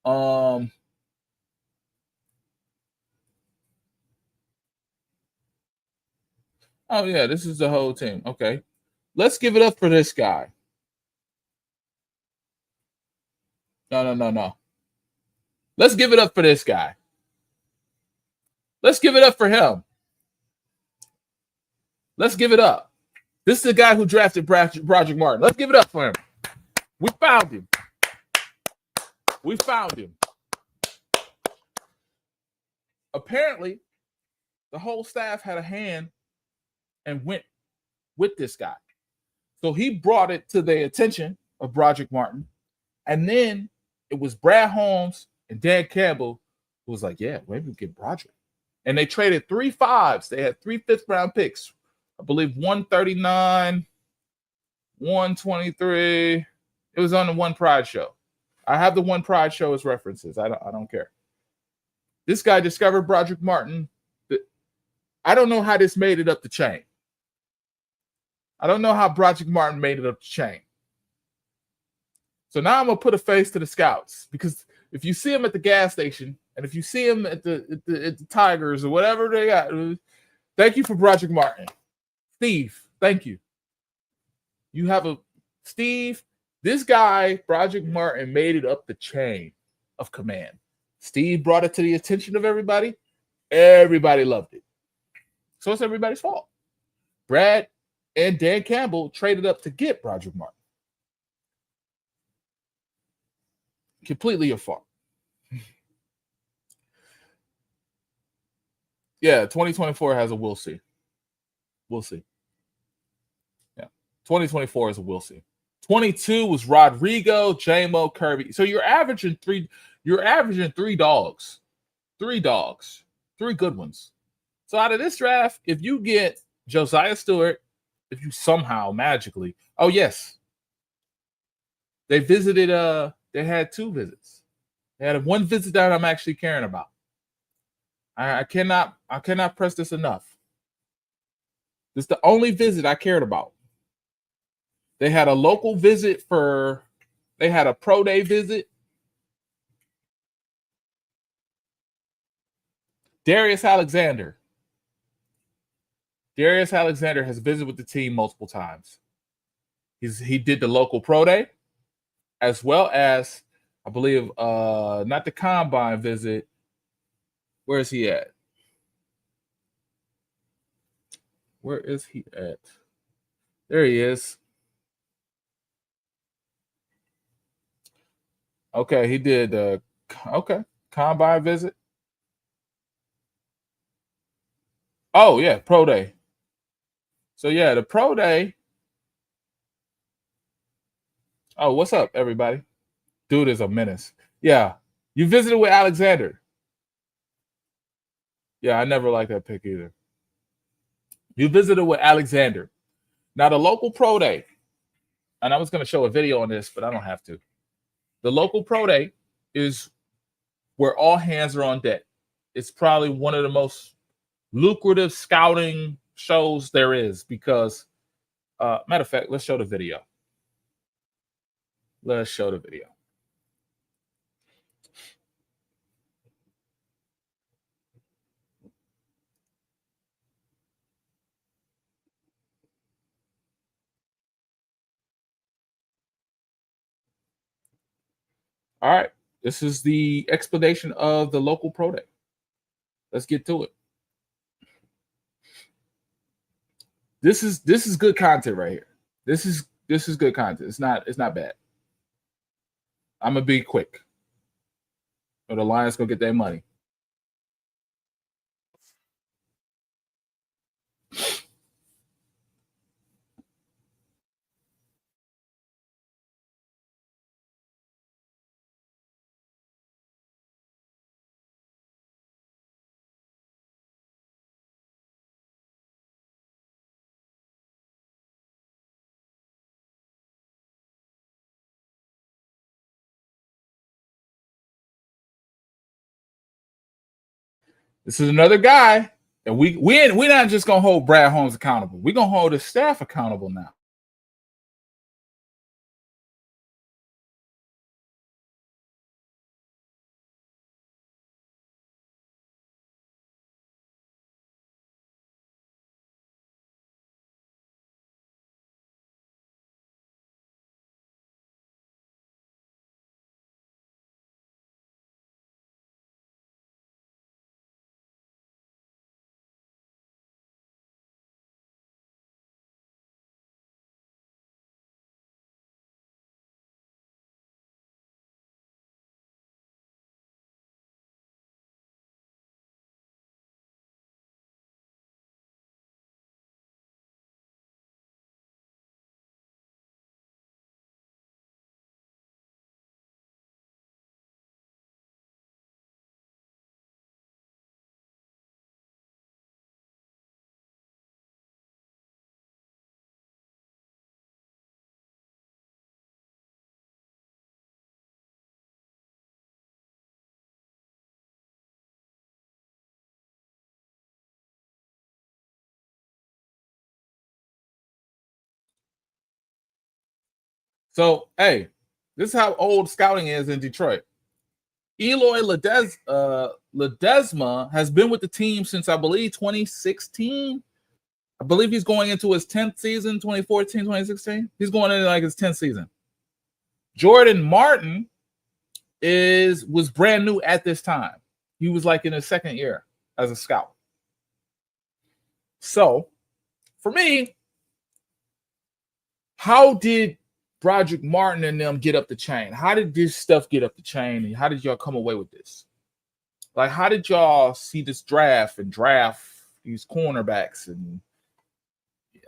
Oh yeah, this is the whole team. Okay. Let's give it up for this guy. No. Let's give it up for this guy. Let's give it up for him. Let's give it up. This is the guy who drafted Broderick Martin. Let's give it up for him. We found him. We found him. Apparently, the whole staff had a hand and went with this guy. So he brought it to the attention of Broderick Martin. And then it was Brad Holmes and Dan Campbell who was like, yeah, maybe we get Broderick. And they traded 3 5s. They had 3 5th-round picks. I believe 139, 123. It was on the OnePride show. I have the OnePride show as references. I don't care. This guy discovered Broderick Martin. I don't know how this made it up the chain. I don't know how Broderick Martin made it up the chain. So now I'm going to put a face to the scouts, because if you see him at the gas station and if you see him at the Tigers or whatever they got, thank you for Broderick Martin. Steve, thank you. You have a Steve. This guy, Broderick Martin, made it up the chain of command. Steve brought it to the attention of everybody. Everybody loved it. So it's everybody's fault. Brad and Dan Campbell traded up to get Broderick Martin. Completely your fault. Yeah, 2024 has a we'll see. We'll see. Yeah, 2024 is a we'll see. 22 was Rodrigo, J-Mo, Kirby. So you're averaging 3 dogs. 3 dogs. 3 good ones. So out of this draft, if you get Josiah Stewart, if you somehow magically, oh yes, they visited. They had 2 visits. They had 1 visit that I'm actually caring about. I cannot press this enough. This is the only visit I cared about. They had a local visit they had a pro day visit. Darius Alexander. Darius Alexander has visited with the team multiple times. He did the local pro day, as well as, I believe, not the combine visit. Where is he at? Where is he at? There he is. Okay, he did combine visit. Oh yeah, pro day. So yeah, the pro day. Oh, what's up, everybody? Dude is a menace. Yeah, you visited with Alexander. Yeah, I never liked that pick either. You visited with Alexander. Now the local pro day, and I was going to show a video on this, but I don't have to. The local pro day is where all hands are on deck. It's probably one of the most lucrative scouting shows there is, because, matter of fact, let's show the video. Let's show the video. All right. This is the explanation of the local pro day. Let's get to it. This is good content right here. This is good content. It's not bad. I'm gonna be quick, or the Lions gonna get their money. This is another guy, and we're not just gonna hold Brad Holmes accountable. We're gonna hold his staff accountable now. So, hey, this is how old scouting is in Detroit. Eloy Ledesma has been with the team since, I believe, 2016. I believe he's going into his 10th season, 2014, 2016. He's going into like his 10th season. Jordan Martin was brand new at this time. He was like in his second year as a scout. So, for me, how did Broderick Martin and them get up the chain? How did this stuff get up the chain? And how did y'all come away with this? Like, how did y'all see this draft these cornerbacks? And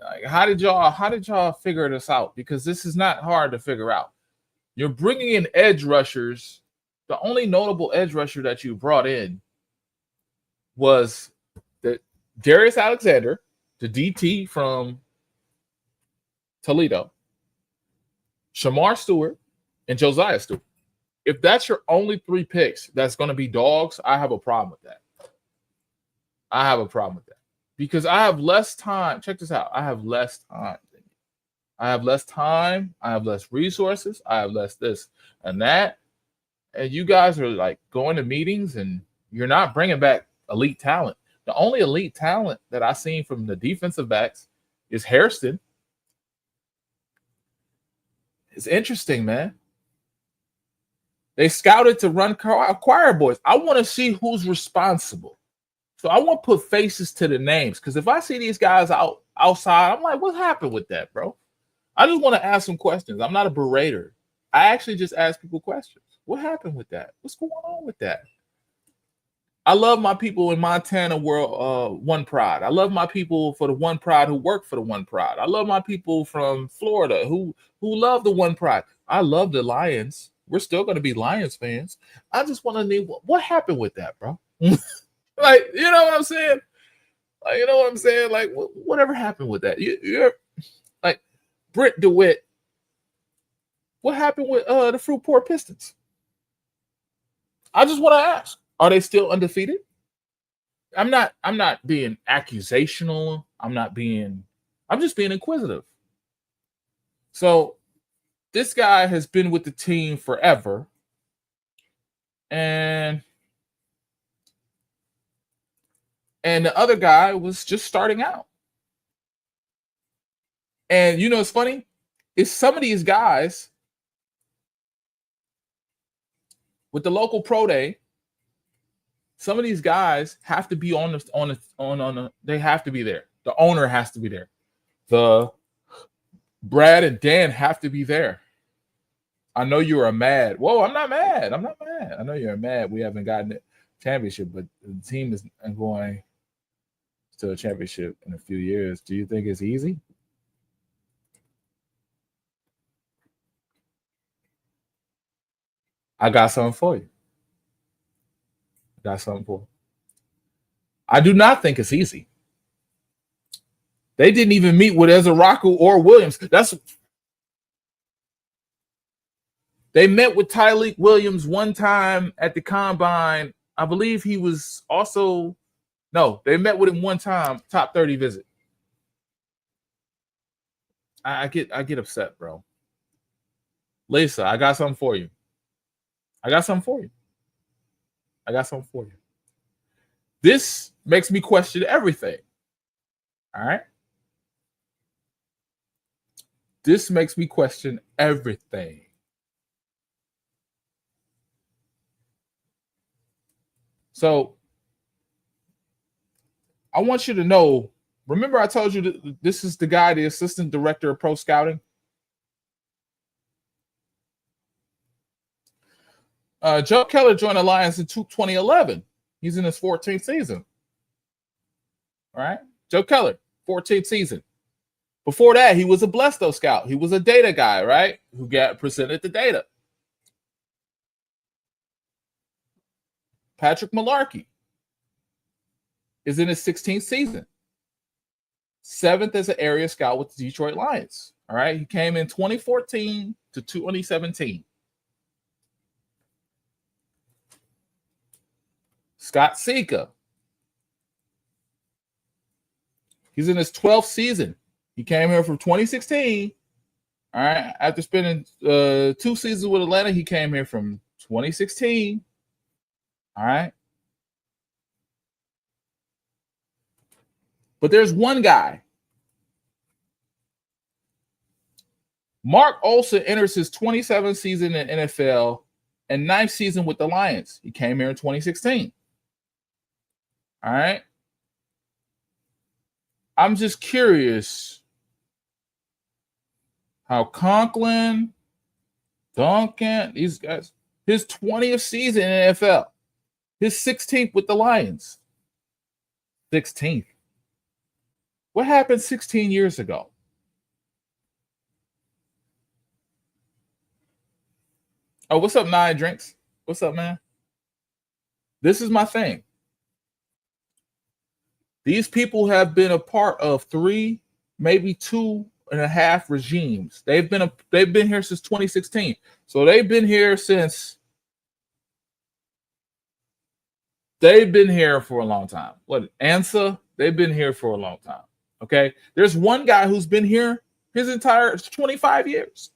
like, how did y'all figure this out? Because this is not hard to figure out. You're bringing in edge rushers. The only notable edge rusher that you brought in was the Darius Alexander, the DT from Toledo, Shamar Stewart, and Josiah Stewart. If that's your only 3 picks that's going to be dogs, I have a problem with that. I have a problem with that. Because I have less time. Check this out. I have less time. I have less time. I have less resources. I have less this and that. And you guys are like going to meetings and you're not bringing back elite talent. The only elite talent that I've seen from the defensive backs is Hairston. It's interesting, man. They scouted to run choir boys. I want to see who's responsible. So I want to put faces to the names, because if I see these guys outside, I'm like, what happened with that, bro? I just want to ask some questions. I'm not a berater. I actually just ask people questions. What happened with that? What's going on with that? I love my people in Montana world, OnePride. I love my people for the OnePride who work for the OnePride. I love my people from Florida who love the OnePride. I love the Lions. We're still going to be Lions fans. I just want to know what happened with that, bro. Like, you know what I'm saying? Like, you know what I'm saying? Like, whatever happened with that? You're like Britt DeWitt. What happened with the Fruitport Pistons? I just want to ask: are they still undefeated? I'm not being accusational. I'm just being inquisitive. So this guy has been with the team forever, and the other guy was just starting out. And you know what's funny? Is some of these guys with the local pro day, some of these guys have to be they have to be there. The owner has to be there. The Brad and Dan have to be there. I know you are mad. Whoa, I'm not mad. I'm not mad. I know you're mad. We haven't gotten the championship, but the team is going to a championship in a few years. Do you think it's easy? I got something for you. I do not think it's easy. They didn't even meet with Ezeraku or Williams. They met with Tyleek Williams one time at the combine. I believe he was also they met with him one time, top 30 visit. I get upset, bro. Lisa, I got something for you. This makes me question everything. All right? This makes me question everything. So I want you to know, remember I told you that this is the guy, the assistant director of pro scouting? Joe Keller joined the Lions in 2011. He's in his 14th season. All right? Joe Keller, 14th season. Before that, he was a BLESTO scout. He was a data guy, right? Who got presented the data. Patrick Malarkey is in his 16th season. 7th as an area scout with the Detroit Lions. All right? He came in 2014 to 2017. Scott Sika. He's in his 12th season. He came here from 2016. All right. After spending 2 seasons with Atlanta, he came here from 2016. All right. But there's one guy. Mark Olson enters his 27th season in NFL and 9th season with the Lions. He came here in 2016. All right. I'm just curious how Conklin, Duncan, these guys, his 20th season in NFL, his 16th with the Lions. 16th. What happened 16 years ago? Oh, what's up, Nine Drinks? What's up, man? This is my thing. These people have been a part of 3, maybe 2.5 regimes. They've been here since 2016. So they've been here for a long time. What, ANSA? They've been here for a long time. Okay. There's one guy who's been here his entire 25 years.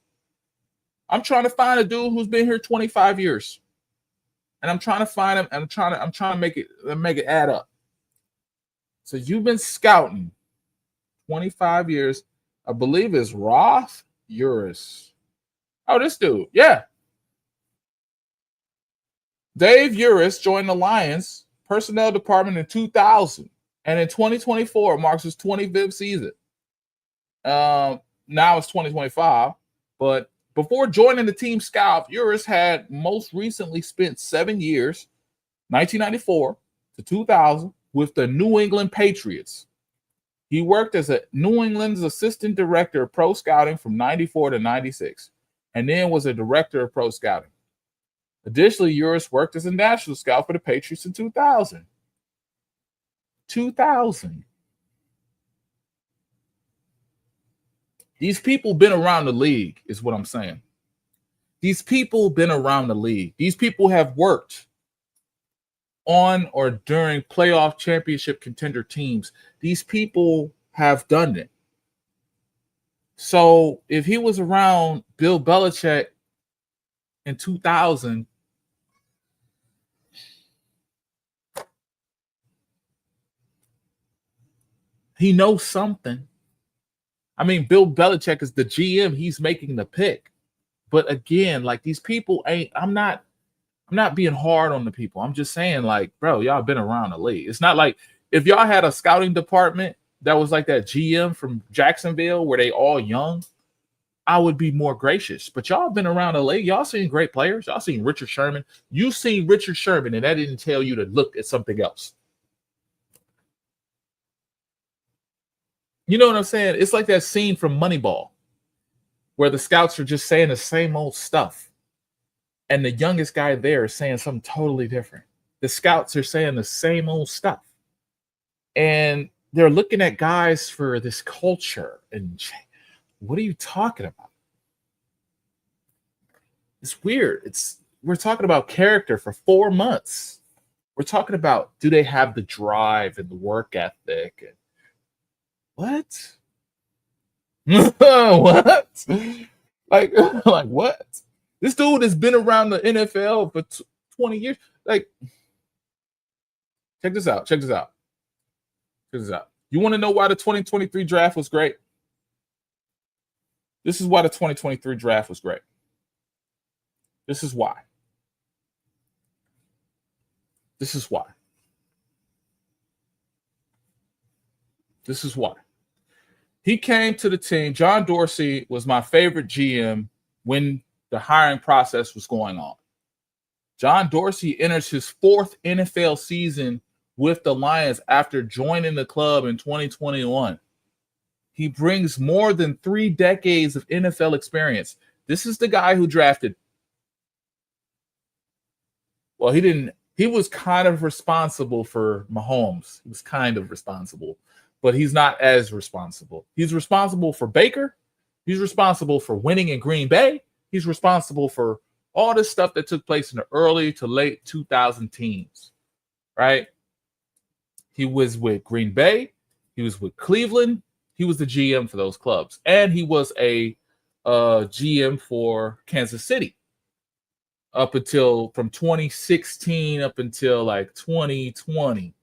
I'm trying to find a dude who's been here 25 years. And I'm trying to find him, and I'm trying to make it add up. So you've been scouting 25 years. I believe it's Roth Uris. Oh, this dude. Yeah. Dave Uris joined the Lions personnel department in 2000. And in 2024 marks his 25th season. Now it's 2025. But before joining the team scout, Uris had most recently spent 7 years, 1994 to 2000, with the New England Patriots. He worked as a New England's assistant director of pro scouting from 94 to 96, and then was a director of pro scouting. Additionally, Uris worked as a national scout for the Patriots in 2000. 2000. These people been around the league, is what I'm saying. These people been around the league. These people have worked on or during playoff championship contender teams. These people have done it. So if he was around Bill Belichick in 2000, he knows something. I mean, Bill Belichick is the GM. He's making the pick. But again, like, these people I'm not being hard on the people. I'm just saying, like, bro, y'all been around the league. It's not like if y'all had a scouting department that was like that GM from Jacksonville where they all young, I would be more gracious. But y'all been around the league. Y'all seen great players. Y'all seen Richard Sherman. You seen Richard Sherman, and that didn't tell you to look at something else. You know what I'm saying? It's like that scene from Moneyball where the scouts are just saying the same old stuff. And the youngest guy there is saying something totally different. The scouts are saying the same old stuff. And they're looking at guys for this culture. And what are you talking about? It's weird. We're talking about character for 4 months. We're talking about, do they have the drive and the work ethic? And what? What? Like what? This dude has been around the NFL for 20 years. Like, check this out. Check this out. Check this out. You want to know why the 2023 draft was great? This is why the 2023 draft was great. This is why. This is why. This is why. He came to the team. John Dorsey was my favorite GM when the hiring process was going on. John Dorsey enters his 4th NFL season with the Lions after joining the club in 2021. He brings more than 3 decades of NFL experience. This is the guy who drafted. Well, he was kind of responsible for Mahomes. He was kind of responsible, but he's not as responsible. He's responsible for Baker. He's responsible for winning in Green Bay. He's responsible for all this stuff that took place in the early to late 2000 teams, right? He was with Green Bay. He was with Cleveland. He was the GM for those clubs. And he was a GM for Kansas City up until from 2016 up until like 2020.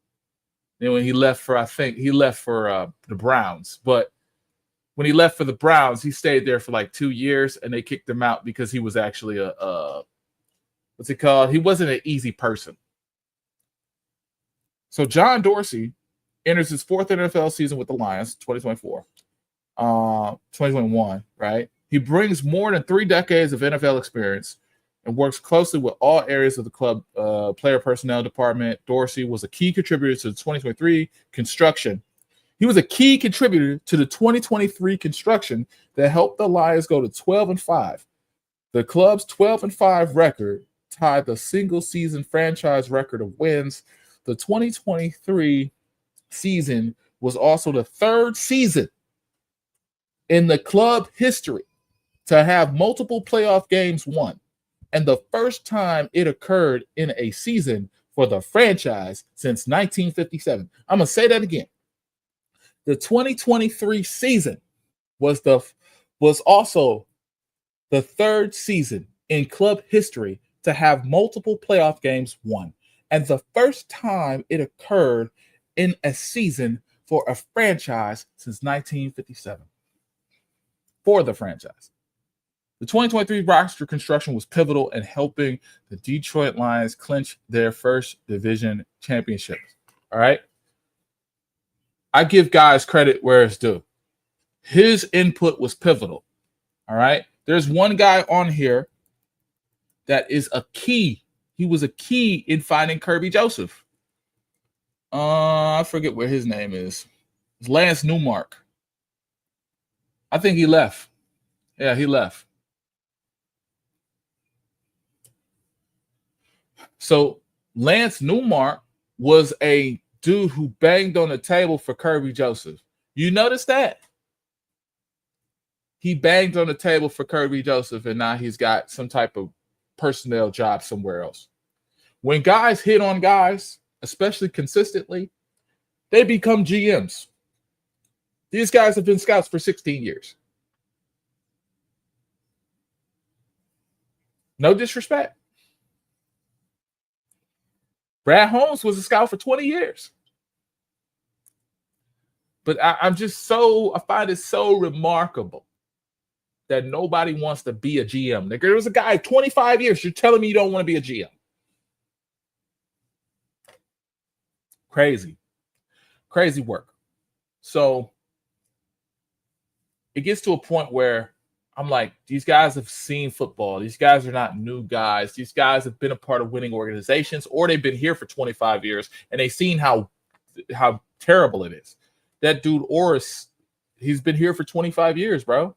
Then when he left for, I think he left for the Browns. But when he left for the Browns, he stayed there for like 2 years, and they kicked him out because he was actually a what's it called? He wasn't an easy person. So John Dorsey enters his fourth NFL season with the Lions, 2024, 2021, right? He brings more than 3 decades of NFL experience and works closely with all areas of the club player personnel department. Dorsey was a key contributor to the 2023 construction. He was a key contributor to the 2023 construction that helped the Lions go to 12-5. The club's 12-5 record tied the single-season franchise record of wins. The 2023 season was also the 3rd season in the club history to have multiple playoff games won, and the first time it occurred in a season for the franchise since 1957. I'm going to say that again. The 2023 season was also the 3rd season in club history to have multiple playoff games won, and the first time it occurred in a season for a franchise since 1957. For the franchise. The 2023 roster construction was pivotal in helping the Detroit Lions clinch their first division championship. All right. I give guys credit where it's due. His input was pivotal. All right. There's one guy on here that is a key. He was a key in finding Kirby Joseph. I forget where his name is. It's Lance Newmark. I think he left. Yeah, he left. So Lance Newmark was a dude who banged on the table for Kirby Joseph. You notice that? He banged on the table for Kirby Joseph, and now he's got some type of personnel job somewhere else. When guys hit on guys, especially consistently, they become GMs. These guys have been scouts for 16 years. No disrespect. Brad Holmes was a scout for 20 years. But I find it so remarkable that nobody wants to be a GM. There was a guy 25 years. You're telling me you don't want to be a GM. Crazy work. So it gets to a point where I'm like, these guys have seen football. These guys are not new guys. These guys have been a part of winning organizations, or they've been here for 25 years, and they've seen how terrible it is. That dude, Oris, he's been here for 25 years, bro.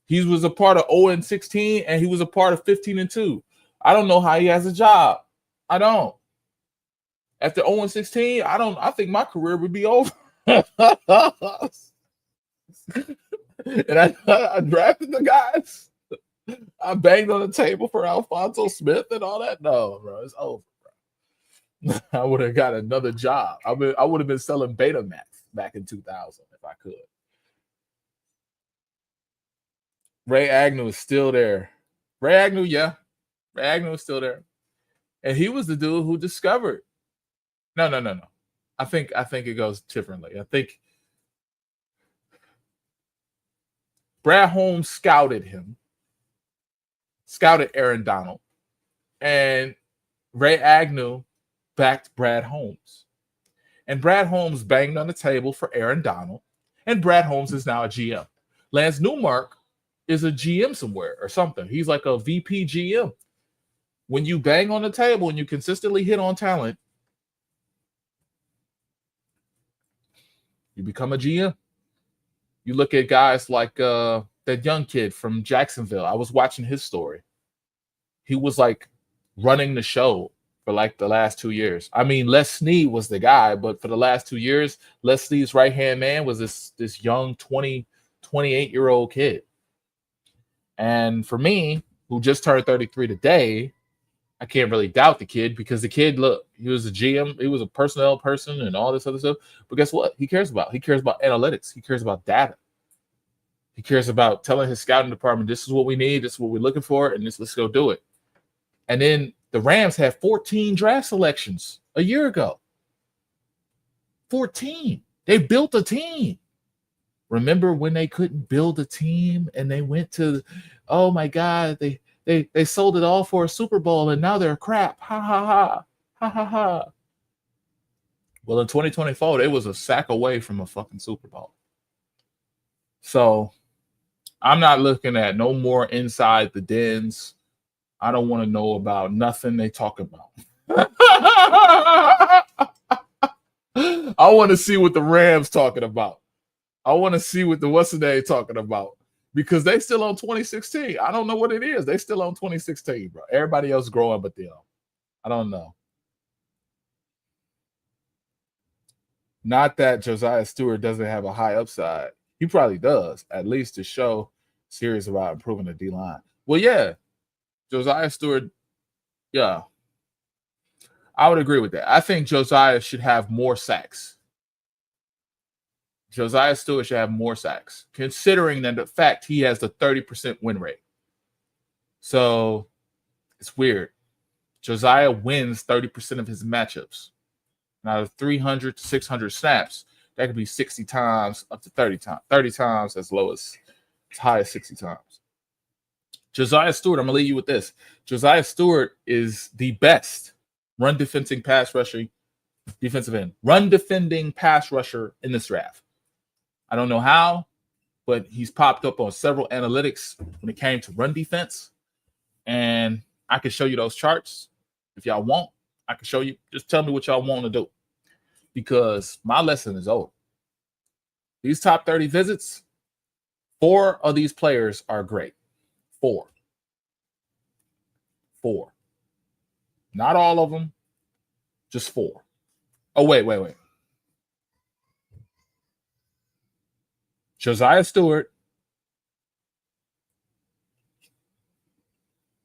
He was a part of 0-16, and he was a part of 15-2. I don't know how he has a job. I don't. After 0-16, I think my career would be over. And I drafted the guys. I banged on the table for Alfonso Smith and all that. No, bro, it's over, bro. I would have got another job. I would have been selling Betamax back in 2000 if I could. Ray Agnew is still there. Ray Agnew is still there. And he was the dude who discovered. No. I think it goes differently. I think Brad Holmes scouted Aaron Donald, and Ray Agnew backed Brad Holmes. And Brad Holmes banged on the table for Aaron Donald, and Brad Holmes is now a GM. Lance Newmark is a GM somewhere or something. He's like a VP GM. When you bang on the table and you consistently hit on talent, you become a GM. You look at guys like that young kid from Jacksonville. I was watching his story. He was like running the show for like the last 2 years. I mean, Les Snead was the guy, but for the last 2 years, Les Snead's right-hand man was this young 28-year-old kid. And for me, who just turned 33 today, I can't really doubt the kid, because the kid, look, he was a GM, he was a personnel person and all this other stuff. But guess what? He cares about analytics. He cares about data. He cares about telling his scouting department, this is what we need, this is what we're looking for, and let's go do it. And then the Rams had 14 draft selections a year ago. 14. They built a team. Remember when they couldn't build a team and they went to, oh my God, they sold it all for a Super Bowl and now they're crap. Ha ha ha. Ha ha ha. Well, in 2024, they was a sack away from a fucking Super Bowl. So I'm not looking at no more inside the dens. I don't want to know about nothing they talk about. I want to see what the Rams talking about. I want to see what the what's the name talking about, because they still on 2016. I don't know what it is. They still on 2016, bro. Everybody else growing but them. I don't know. Not that Josiah Stewart doesn't have a high upside. He probably does, at least to show serious about improving the D-line. Well, yeah, Josiah Stewart, yeah. I would agree with that. I think Josiah should have more sacks. Josiah Stewart should have more sacks, considering that the fact he has the 30% win rate. So it's weird. Josiah wins 30% of his matchups. Now, 300 to 600 snaps, that could be 60 times up to 30 times. 30 times as low as high as 60 times. Josiah Stewart, I'm going to leave you with this. Josiah Stewart is the best run defending pass rushing defensive end. Run defending pass rusher in this draft. I don't know how, but he's popped up on several analytics when it came to run defense. And I can show you those charts if y'all want. I can show you. Just tell me what y'all want to do, because my lesson is over. These top 30 visits, 4 of these players are great. 4. Not all of them, just 4. Oh, wait. Josiah Stewart,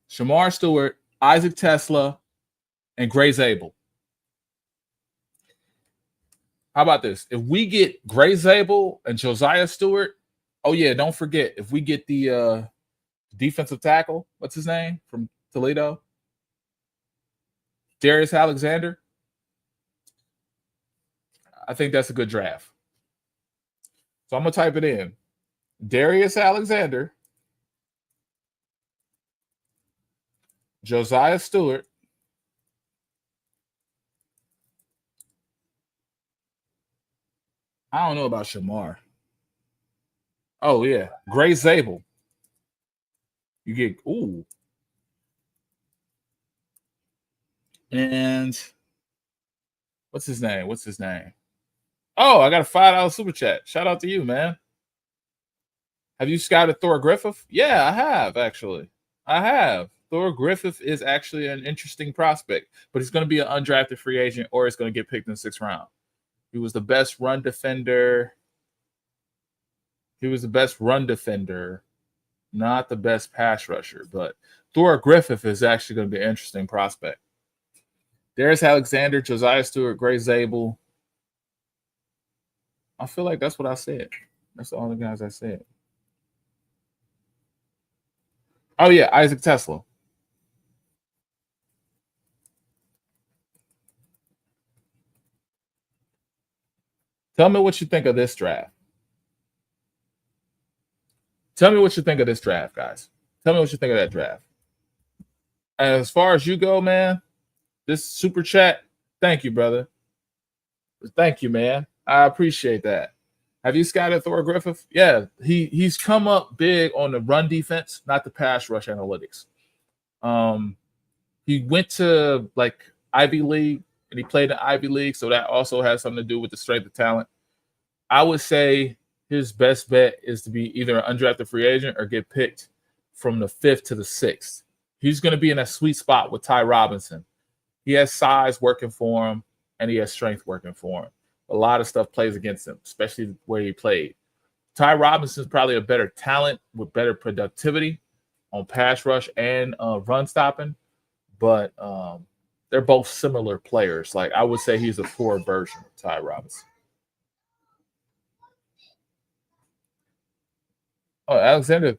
Shamar Stewart, Isaac Tesla, and Gray Zabel. How about this? If we get Gray Zabel and Josiah Stewart, oh yeah, don't forget, if we get the defensive tackle, what's his name from Toledo? Darius Alexander. I think that's a good draft. So I'm going to type it in. Darius Alexander, Josiah Stewart, I don't know about Shamar. Oh, yeah. Gray Zabel. You get, ooh. And what's his name? Oh, I got a $5 super chat. Shout out to you, man. Have you scouted Thor Griffith? Yeah, I have, actually. I have. Thor Griffith is actually an interesting prospect, but he's going to be an undrafted free agent, or he's going to get picked in the 6th round. He was the best run defender. Not the best pass rusher, but Thor Griffith is actually going to be an interesting prospect. Darius Alexander, Josiah Stewart, Gray Zabel. I feel like that's what I said. That's the only guys I said. Oh, yeah, Isaac Tesla. Tell me what you think of this draft. Tell me what you think of this draft, guys. Tell me what you think of that draft. And as far as you go, man, this super chat, thank you, brother. Thank you, man. I appreciate that. Have you scouted Thor Griffith? Yeah, he's come up big on the run defense, not the pass rush analytics. He went to like Ivy League, and he played in Ivy League, so that also has something to do with the strength of talent. I would say his best bet is to be either an undrafted free agent or get picked from the 5th to the 6th. He's going to be in a sweet spot with Ty Robinson. He has size working for him, and he has strength working for him. A lot of stuff plays against him, especially where he played. Ty Robinson is probably a better talent with better productivity on pass rush and run stopping, but they're both similar players. Like, I would say he's a poor version of Ty Robinson. Oh, Alexander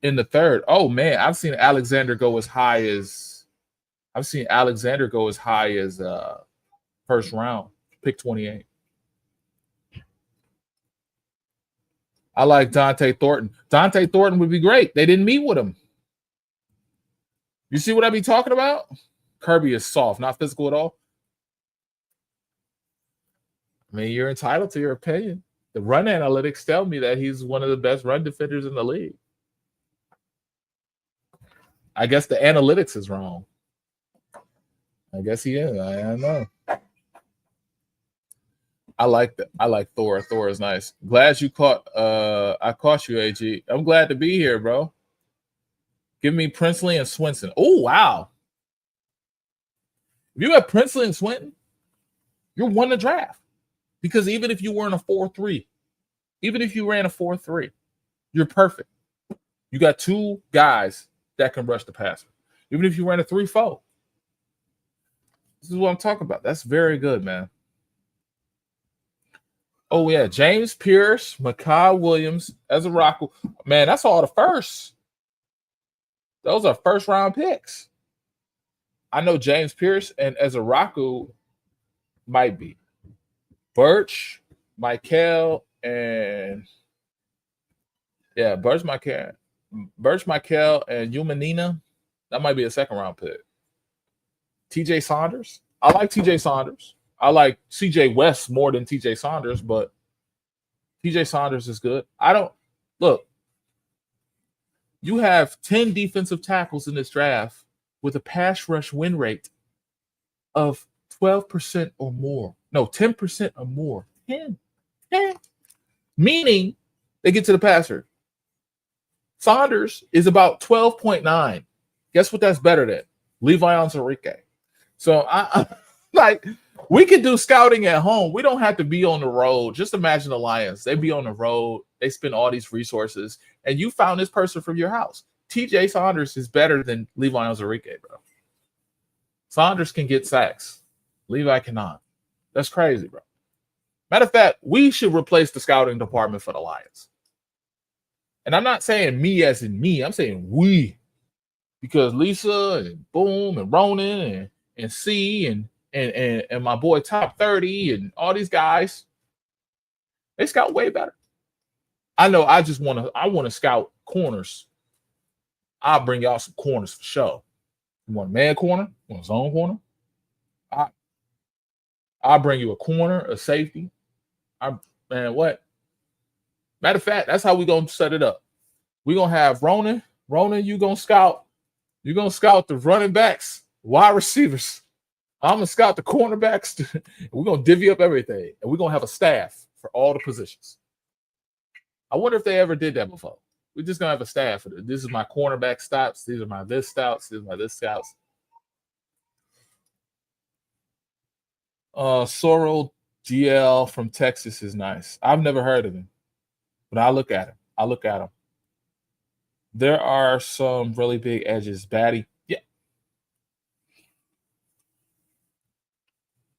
in the third. Oh man, I've seen Alexander go as high as first round, pick 28. I like Dante Thornton. Dante Thornton would be great. They didn't meet with him. You see what I be talking about? Kirby is soft, not physical at all. I mean, you're entitled to your opinion. The run analytics tell me that he's one of the best run defenders in the league. I guess the analytics is wrong. I guess he is. I don't know. I like that. I like Thor. Thor is nice. Glad you caught. I caught you, AG. I'm glad to be here, bro. Give me Princely and Swinson. Oh wow! If you have Princely and Swinton, you're won the draft. Because even if you were in a 4-3, even if you ran a 4-3, you're perfect. You got two guys that can rush the passer. Even if you ran a 3-4. This is what I'm talking about. That's very good, man. Oh, yeah. James Pierce, Makai Williams, Ezra. Man, that's all the firsts. Those are first-round picks. I know James Pierce and Ezra might be. Birch, Michael, and Birch, Michael, and Umanina. That might be a second-round pick. TJ Saunders. I like TJ Saunders. I like CJ West more than TJ Saunders, but TJ Saunders is good. You have 10 defensive tackles in this draft with a pass rush win rate of 12% or more. No, 10% or more. 10. Meaning they get to the passer. Saunders is about 12.9. Guess what that's better than? Levi Onwuzurike. So I like we could do scouting at home. We don't have to be on the road. Just imagine the Lions. They be on the road. They spend all these resources, and you found this person from your house. TJ Saunders is better than Levi Onwuzurike, bro. Saunders can get sacks. Levi cannot. That's crazy, bro. Matter of fact, we should replace the scouting department for the Lions. And I'm not saying me as in me. I'm saying we. Because Lisa and Boom and Ronan and C and my boy Top 30 and all these guys, they scout way better. I know I want to scout corners. I'll bring y'all some corners for sure. You want a man corner? You want a zone corner? I'll bring you a corner, a safety. What? Matter of fact, that's how we're going to set it up. We're going to have Ronan. Ronan, you're going to scout the running backs, wide receivers. I'm going to scout the cornerbacks. We're going to divvy up everything. And we're going to have a staff for all the positions. I wonder if they ever did that before. We're just going to have a staff for this. This is my cornerback stops. These are my this scouts. These are my this scouts. Sorrel GL from Texas is nice. I've never heard of him, but I'll look at him. There are some really big edges. Batty. Yeah.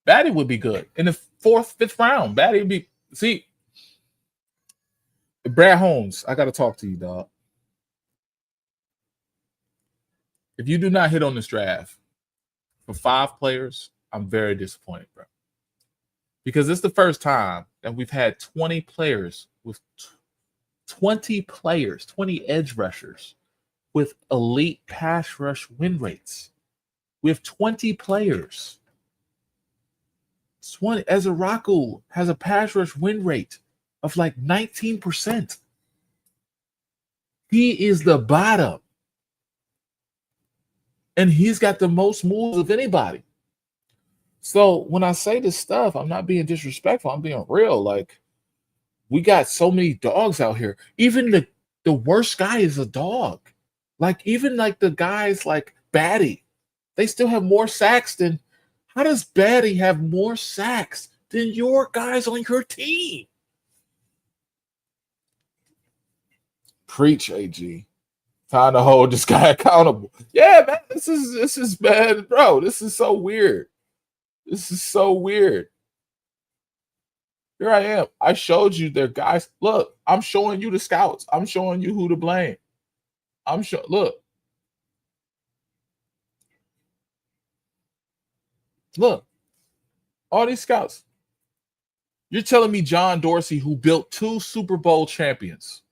Batty would be good. In the 4th, 5th round, Batty would be. See, Brad Holmes, I got to talk to you, dog. If you do not hit on this draft for 5 players, I'm very disappointed, bro. Because it's the first time that we've had 20 players with 20 edge rushers with elite pass rush win rates. We have 20 players. 20. Ezra has a pass rush win rate of like 19%. He is the bottom. And he's got the most moves of anybody. So when I say this stuff, I'm not being disrespectful. I'm being real. Like, we got so many dogs out here. Even the worst guy is a dog. Like, even like the guys like Batty, they still have more sacks than. How does Batty have more sacks than your guys on your team? Preach, AG. Time to hold this guy accountable. Yeah, man, this is bad, bro. This is so weird. This is so weird. Here I am. I showed you their guys. Look, I'm showing you the scouts. I'm showing you who to blame. Look, look, all these scouts. You're telling me John Dorsey, who built 2 Super Bowl champions.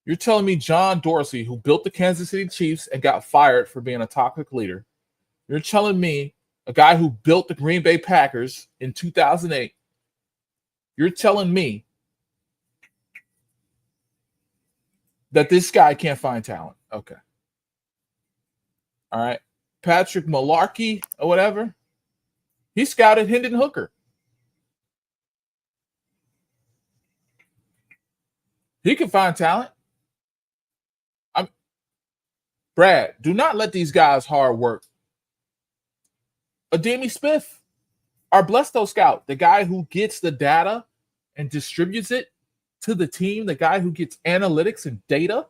You're telling me John Dorsey, who built the Kansas City Chiefs and got fired for being a toxic leader. You're telling me a guy who built the Green Bay Packers in 2008. You're telling me that this guy can't find talent. Okay. All right. Patrick Malarkey or whatever. He scouted Hendon Hooker. He can find talent. Brad, do not let these guys hard work. Ademi Smith, our BLESTO scout, the guy who gets the data and distributes it to the team, the guy who gets analytics and data.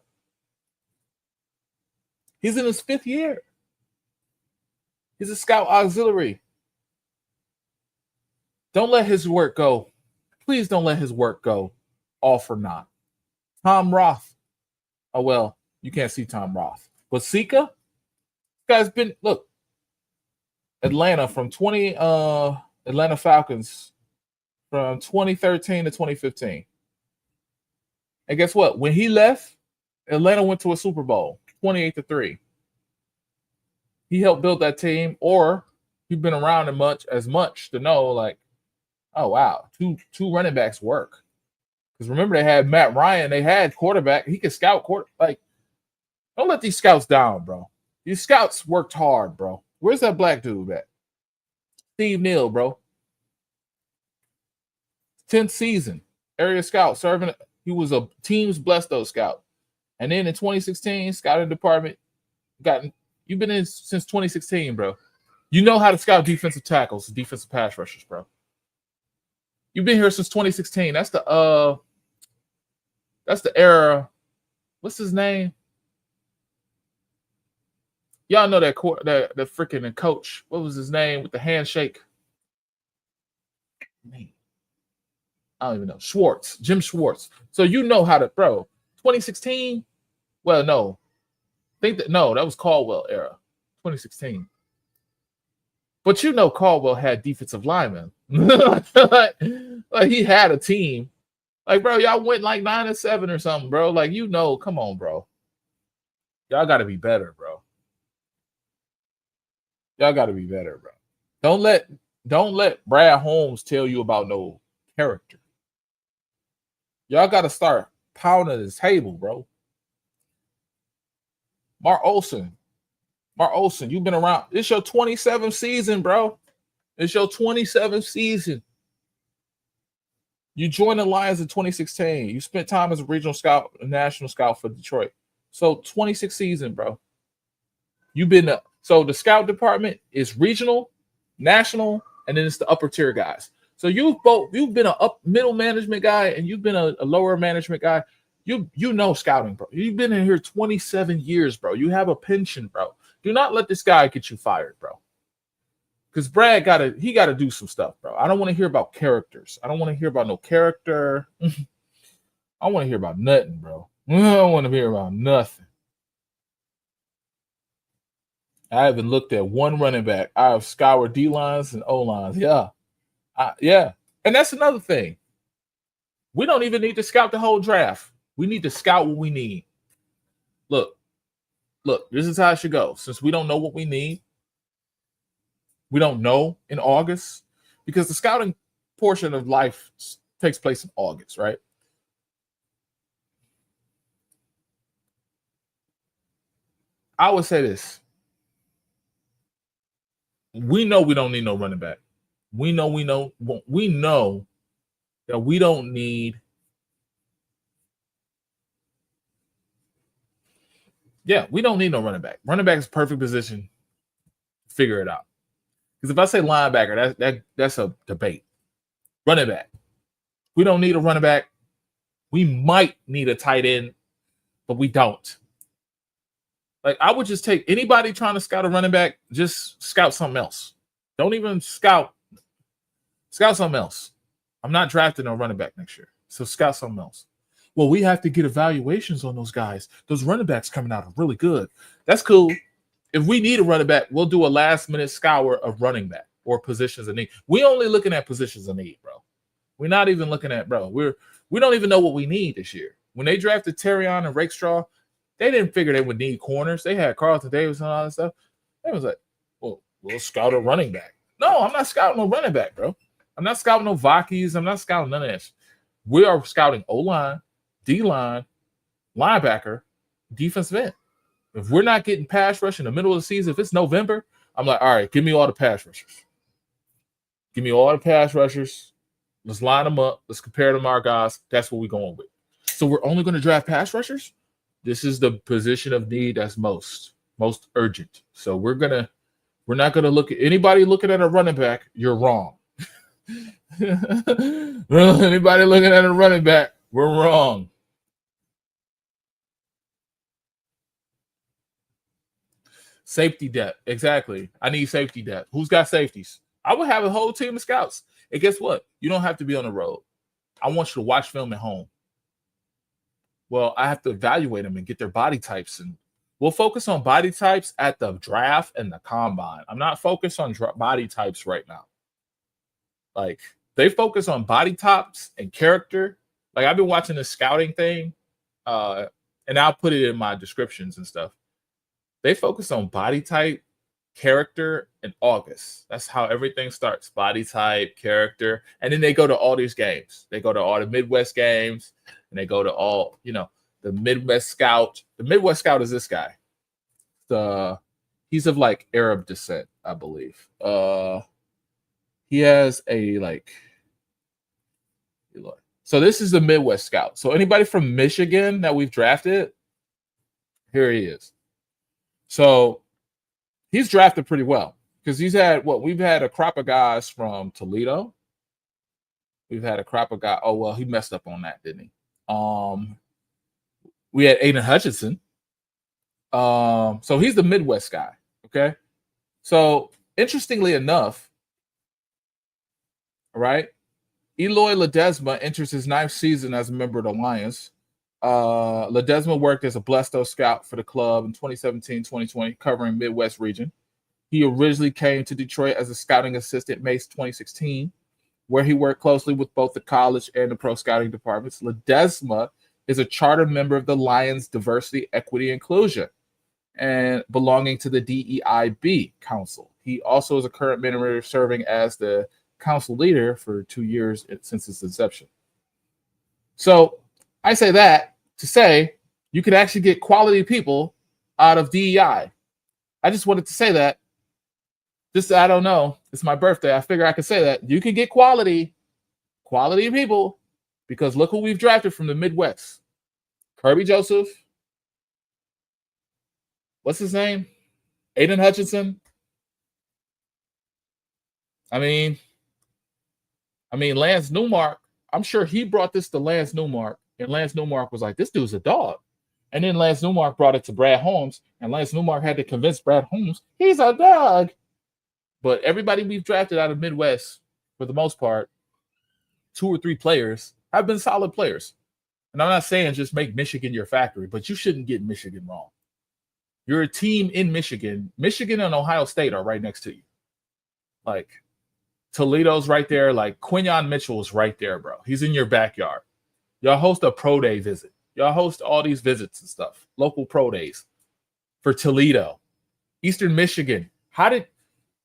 He's in his 5th year. He's a scout auxiliary. Don't let his work go. Please don't let his work go all for naught. Tom Roth. Oh, well, you can't see Tom Roth. But Sika, this guy's been, look, Atlanta Atlanta Falcons from 2013 to 2015. And guess what? When he left, Atlanta went to a Super Bowl, 28-3. He helped build that team, or he's been around as much to know, like, oh wow, two running backs work. Because remember, they had Matt Ryan, they had quarterback, he could scout quarter. Like, don't let these scouts down, bro. These scouts worked hard, bro. Where's that black dude at? Steve Neal, bro. 10th season, area scout, serving. He was a team's BLESTO scout. And then in 2016, scouting department, you've been in since 2016, bro. You know how to scout defensive tackles, defensive pass rushers, bro. You've been here since 2016. That's the era. What's his name? Y'all know that the freaking coach. What was his name with the handshake? Man, I don't even know. Jim Schwartz. So you know how to, bro. 2016. Well, no. That was Caldwell era. 2016. But you know Caldwell had defensive linemen. like he had a team. Like, bro, y'all went like 9-7 or something, bro. Like, come on, bro. Y'all got to be better, bro. Y'all got to be better, bro. Don't let Brad Holmes tell you about no character. Y'all got to start pounding this table, bro. Mark Olson, you've been around. It's your 27th season, bro. It's your 27th season. You joined the Lions in 2016. You spent time as a regional scout, a national scout for Detroit. So 26th season, bro. You've been so the scout department is regional, national, and then it's the upper tier guys. So you've been a middle management guy and you've been a lower management guy. You know scouting, bro. You've been in here 27 years, bro. You have a pension, bro. Do not let this guy get you fired, bro. Because Brad gotta do some stuff, bro. I don't want to hear about characters. I don't want to hear about no character. I want to hear about nothing, bro. I don't want to hear about nothing. I haven't looked at one running back. I have scoured D lines and O lines. Yeah. Yeah. And that's another thing. We don't even need to scout the whole draft. We need to scout what we need. Look, this is how it should go. Since we don't know what we need, we don't know in August, because the scouting portion of life takes place in August, right? I would say this. We know we don't need no running back. We know that we don't need. Yeah, we don't need no running back. Running back is perfect position. Figure it out. Because if I say linebacker, that's a debate. Running back. We don't need a running back. We might need a tight end, but we don't. Like, I would just take anybody trying to scout a running back, just scout something else. Don't even scout something else. I'm not drafting a running back next year. So scout something else. Well, we have to get evaluations on those guys. Those running backs coming out are really good. That's cool. If we need a running back, we'll do a last minute scour of running back or positions of need. We only looking at positions of need, bro. We're not even looking at, bro. We don't even know what we need this year. When they drafted Terrion and Rakestraw, they didn't figure they would need corners. They had Carlton Davis and all that stuff. They was like, well, we'll scout a running back. No, I'm not scouting no running back, bro. I'm not scouting no Vakis. I'm not scouting none of that. We are scouting O-line, D-line, linebacker, defensive end. If we're not getting pass rush in the middle of the season, if it's November, I'm like, all right, give me all the pass rushers. Give me all the pass rushers. Let's line them up. Let's compare them to our guys. That's what we're going with. So we're only going to draft pass rushers? This is the position of need that's most urgent. So we're not gonna look at anybody looking at a running back. You're wrong. Anybody looking at a running back, we're wrong. Safety depth, exactly. I need safety depth. Who's got safeties? I would have a whole team of scouts. And guess what? You don't have to be on the road. I want you to watch film at home. Well, I have to evaluate them and get their body types, and we'll focus on body types at the draft and the combine. I'm not focused on body types right now. Like, they focus on body types and character. Like, I've been watching this scouting thing, and I'll put it in my descriptions and stuff. They focus on body type, character, and August. That's how everything starts. Body type, character, and then they go to all these games. They go to all the Midwest games, and they go to all, the Midwest Scout. The Midwest Scout is this guy. He's of like Arab descent, I believe. He has so this is the Midwest Scout. So anybody from Michigan that we've drafted, here he is. So he's drafted pretty well because we've had a crop of guys from Toledo. We've had a crop of guys. Oh, well, he messed up on that, didn't he? We had Aiden Hutchinson. So he's the Midwest guy. Okay. So interestingly enough, all right, Eloy Ledesma enters his 9th season as a member of the Lions. Ledesma worked as a BLESTO scout for the club in 2017-2020, covering Midwest region. He originally came to Detroit as a scouting assistant May 2016, where he worked closely with both the college and the pro scouting departments. Ledesma is a charter member of the Lions Diversity, Equity, Inclusion, and belonging to the DEIB Council. He also is a current member serving as the council leader for 2 years since its inception. So I say that to say you could actually get quality people out of DEI. I just wanted to say that. I don't know. It's my birthday. I figure I could say that. You can get quality people, because look who we've drafted from the Midwest. Kirby Joseph. What's his name? Aiden Hutchinson. I mean, Lance Newmark. I'm sure he brought this to Lance Newmark, and Lance Newmark was like, this dude's a dog. And then Lance Newmark brought it to Brad Holmes, and Lance Newmark had to convince Brad Holmes he's a dog. But everybody we've drafted out of Midwest, for the most part, 2 or 3 players have been solid players. And I'm not saying just make Michigan your factory, but you shouldn't get Michigan wrong. You're a team in Michigan. Michigan and Ohio State are right next to you. Like, Toledo's right there. Like, Quinyon Mitchell is right there, bro. He's in your backyard. Y'all host a pro day visit. Y'all host all these visits and stuff. Local pro days for Toledo. Eastern Michigan.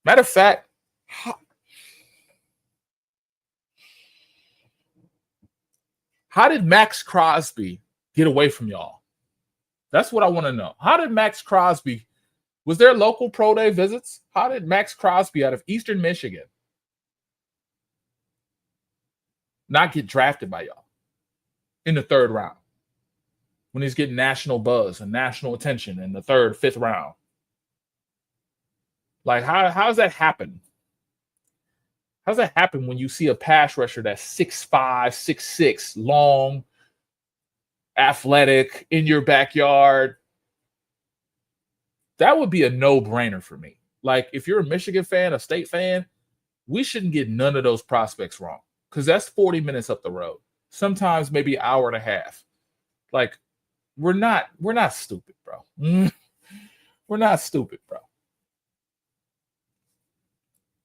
Matter of fact, how did Max Crosby get away from y'all? That's what I want to know. How did Max Crosby, was there local pro day visits? How did Max Crosby out of Eastern Michigan not get drafted by y'all in the 3rd round when he's getting national buzz and national attention in the 3rd, 5th round? Like, how does that happen? How does that happen when you see a pass rusher that's 6'5", 6'6", long, athletic, in your backyard? That would be a no-brainer for me. Like, if you're a Michigan fan, a State fan, we shouldn't get none of those prospects wrong. because that's 40 minutes up the road. Sometimes maybe an hour and a half. Like, we're not stupid, bro. We're not stupid, bro.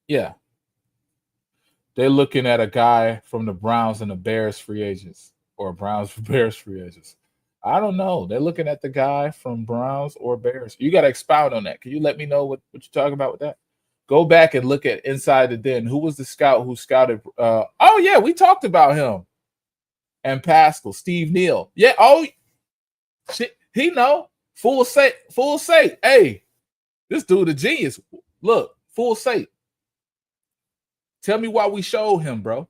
Yeah. They're looking at a guy from the Browns and the Bears free agents, or Browns for Bears free agents. I don't know. They're looking at the guy from Browns or Bears. You got to expound on that. Can you let me know what you're talking about with that? Go back and look at Inside the Den. Who was the scout who scouted? Oh, yeah, we talked about him. And Pascal, Steve Neal. Yeah, oh, shit, he know. Full say. Hey, this dude a genius. Look, full say. Tell me why we showed him, bro.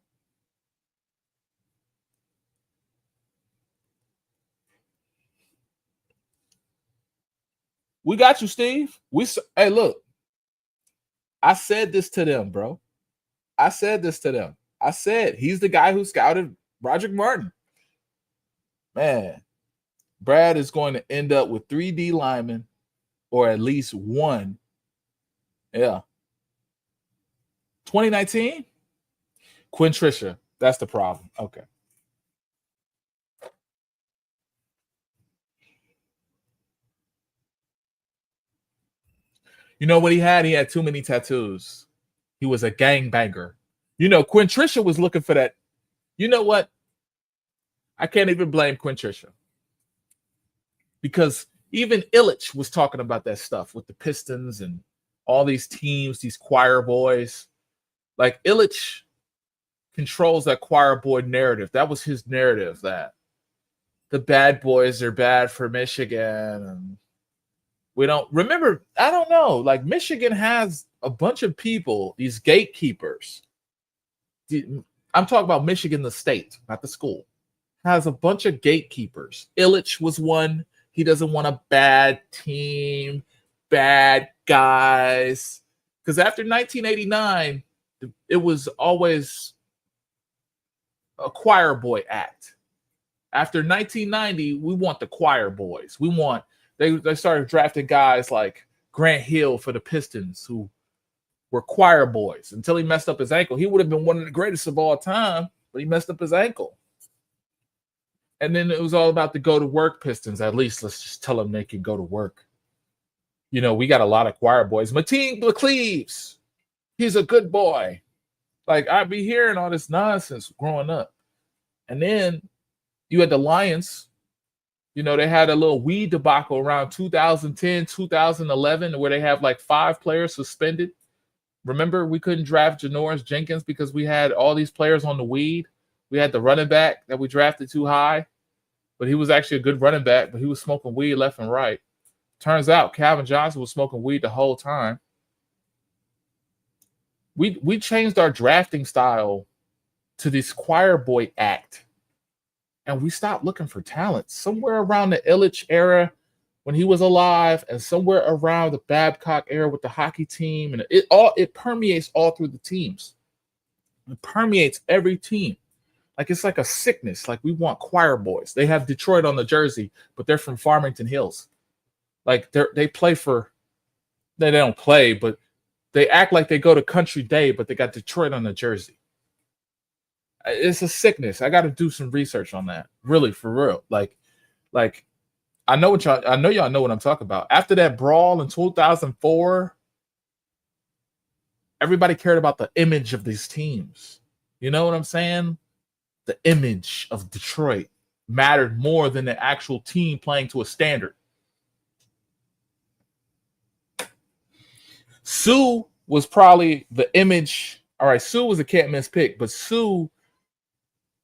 We got you, Steve. Hey, look. I said this to them, bro. I said he's the guy who scouted Roderick Martin. Man, Brad is going to end up with 3D linemen, or at least one. Yeah. 2019? Quinn Trisha. That's the problem. Okay. You know what he had? He had too many tattoos. He was a gangbanger. You know, Quinn Trisha was looking for that. You know what? I can't even blame Quinn Trisha. Because even Illich was talking about that stuff with the Pistons and all these teams, these choir boys. Like, Illich controls that choir boy narrative. That was his narrative, that the bad boys are bad for Michigan. And we don't remember. I don't know. Like, Michigan has a bunch of people, these gatekeepers. I'm talking about Michigan, the state, not the school. Has a bunch of gatekeepers. Illich was one. He doesn't want a bad team, bad guys. Because after 1989, it was always a choir boy act. After 1990, we want the choir boys. We want, they started drafting guys like Grant Hill for the Pistons, who were choir boys until he messed up his ankle. He would have been one of the greatest of all time, but he messed up his ankle. And then it was all about the go to work Pistons. At least let's just tell them they can go to work. You know, we got a lot of choir boys. Mateen Cleaves, he's a good boy. Like, I'd be hearing all this nonsense growing up. And then you had the Lions. You know, they had a little weed debacle around 2010, 2011, where they have like 5 players suspended. Remember, we couldn't draft Janoris Jenkins because we had all these players on the weed. We had the running back that we drafted too high, but he was actually a good running back, but he was smoking weed left and right. Turns out Calvin Johnson was smoking weed the whole time. We changed our drafting style to this choir boy act, and we stopped looking for talent. Somewhere around the Illich era, when he was alive, and somewhere around the Babcock era with the hockey team, and it permeates all through the teams. It permeates every team. Like, it's like a sickness. Like, we want choir boys. They have Detroit on the jersey, but they're from Farmington Hills. Like, they play for, they don't play, but they act like they go to Country Day, but they got Detroit on the jersey. It's a sickness. I got to do some research on that. Really, for real. Like I know y'all know what I'm talking about. After that brawl in 2004, everybody cared about the image of these teams. You know what I'm saying? The image of Detroit mattered more than the actual team playing to a standard. Sue was probably the image. All right, Sue was a can't miss pick, but Sue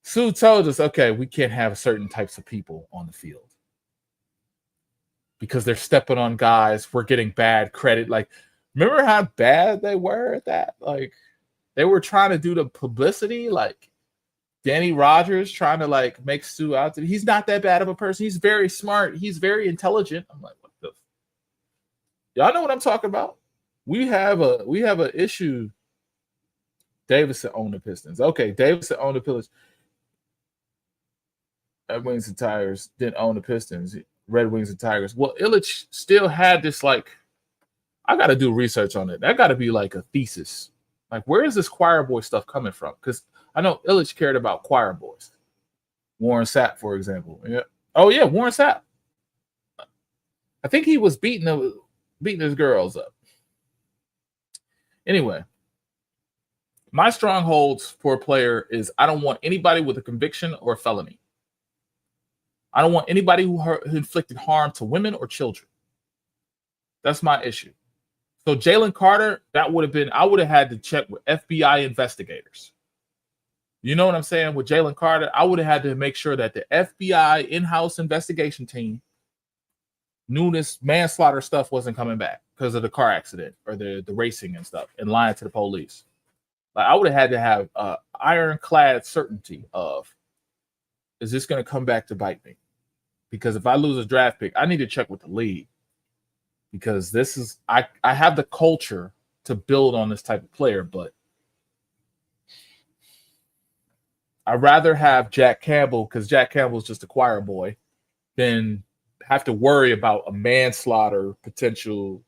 told us, okay, we can't have certain types of people on the field because they're stepping on guys. We're getting bad credit. Like, remember how bad they were at that? Like, they were trying to do the publicity, like Danny Rogers trying to like make Sue out to, he's not that bad of a person. He's very smart. He's very intelligent. I'm like, what the? Y'all know what I'm talking about? We have a issue. Davidson owned the Pistons. Okay, Davidson owned the Pistons. Red Wings and Tigers didn't own the Pistons. Red Wings and Tigers. Well, Illich still had this, like, I got to do research on it. That got to be like a thesis. Like, where is this choir boy stuff coming from? Because I know Illich cared about choir boys. Warren Sapp, for example. Yeah. Oh yeah, Warren Sapp. I think he was beating his girls up. Anyway, my strongholds for a player is I don't want anybody with a conviction or a felony. I don't want anybody who inflicted harm to women or children. That's my issue. So Jalen Carter, I would have had to check with FBI investigators. You know what I'm saying? With Jalen Carter, I would have had to make sure that the FBI in-house investigation team knew this manslaughter stuff wasn't coming back because of the car accident or the racing and stuff and lying to the police. Like I would have had to have ironclad certainty of, is this going to come back to bite me? Because if I lose a draft pick, I need to check with the league. Because this is I have the culture to build on this type of player, but I'd rather have Jack Campbell, because Jack Campbell's just a choir boy, than have to worry about a manslaughter potential,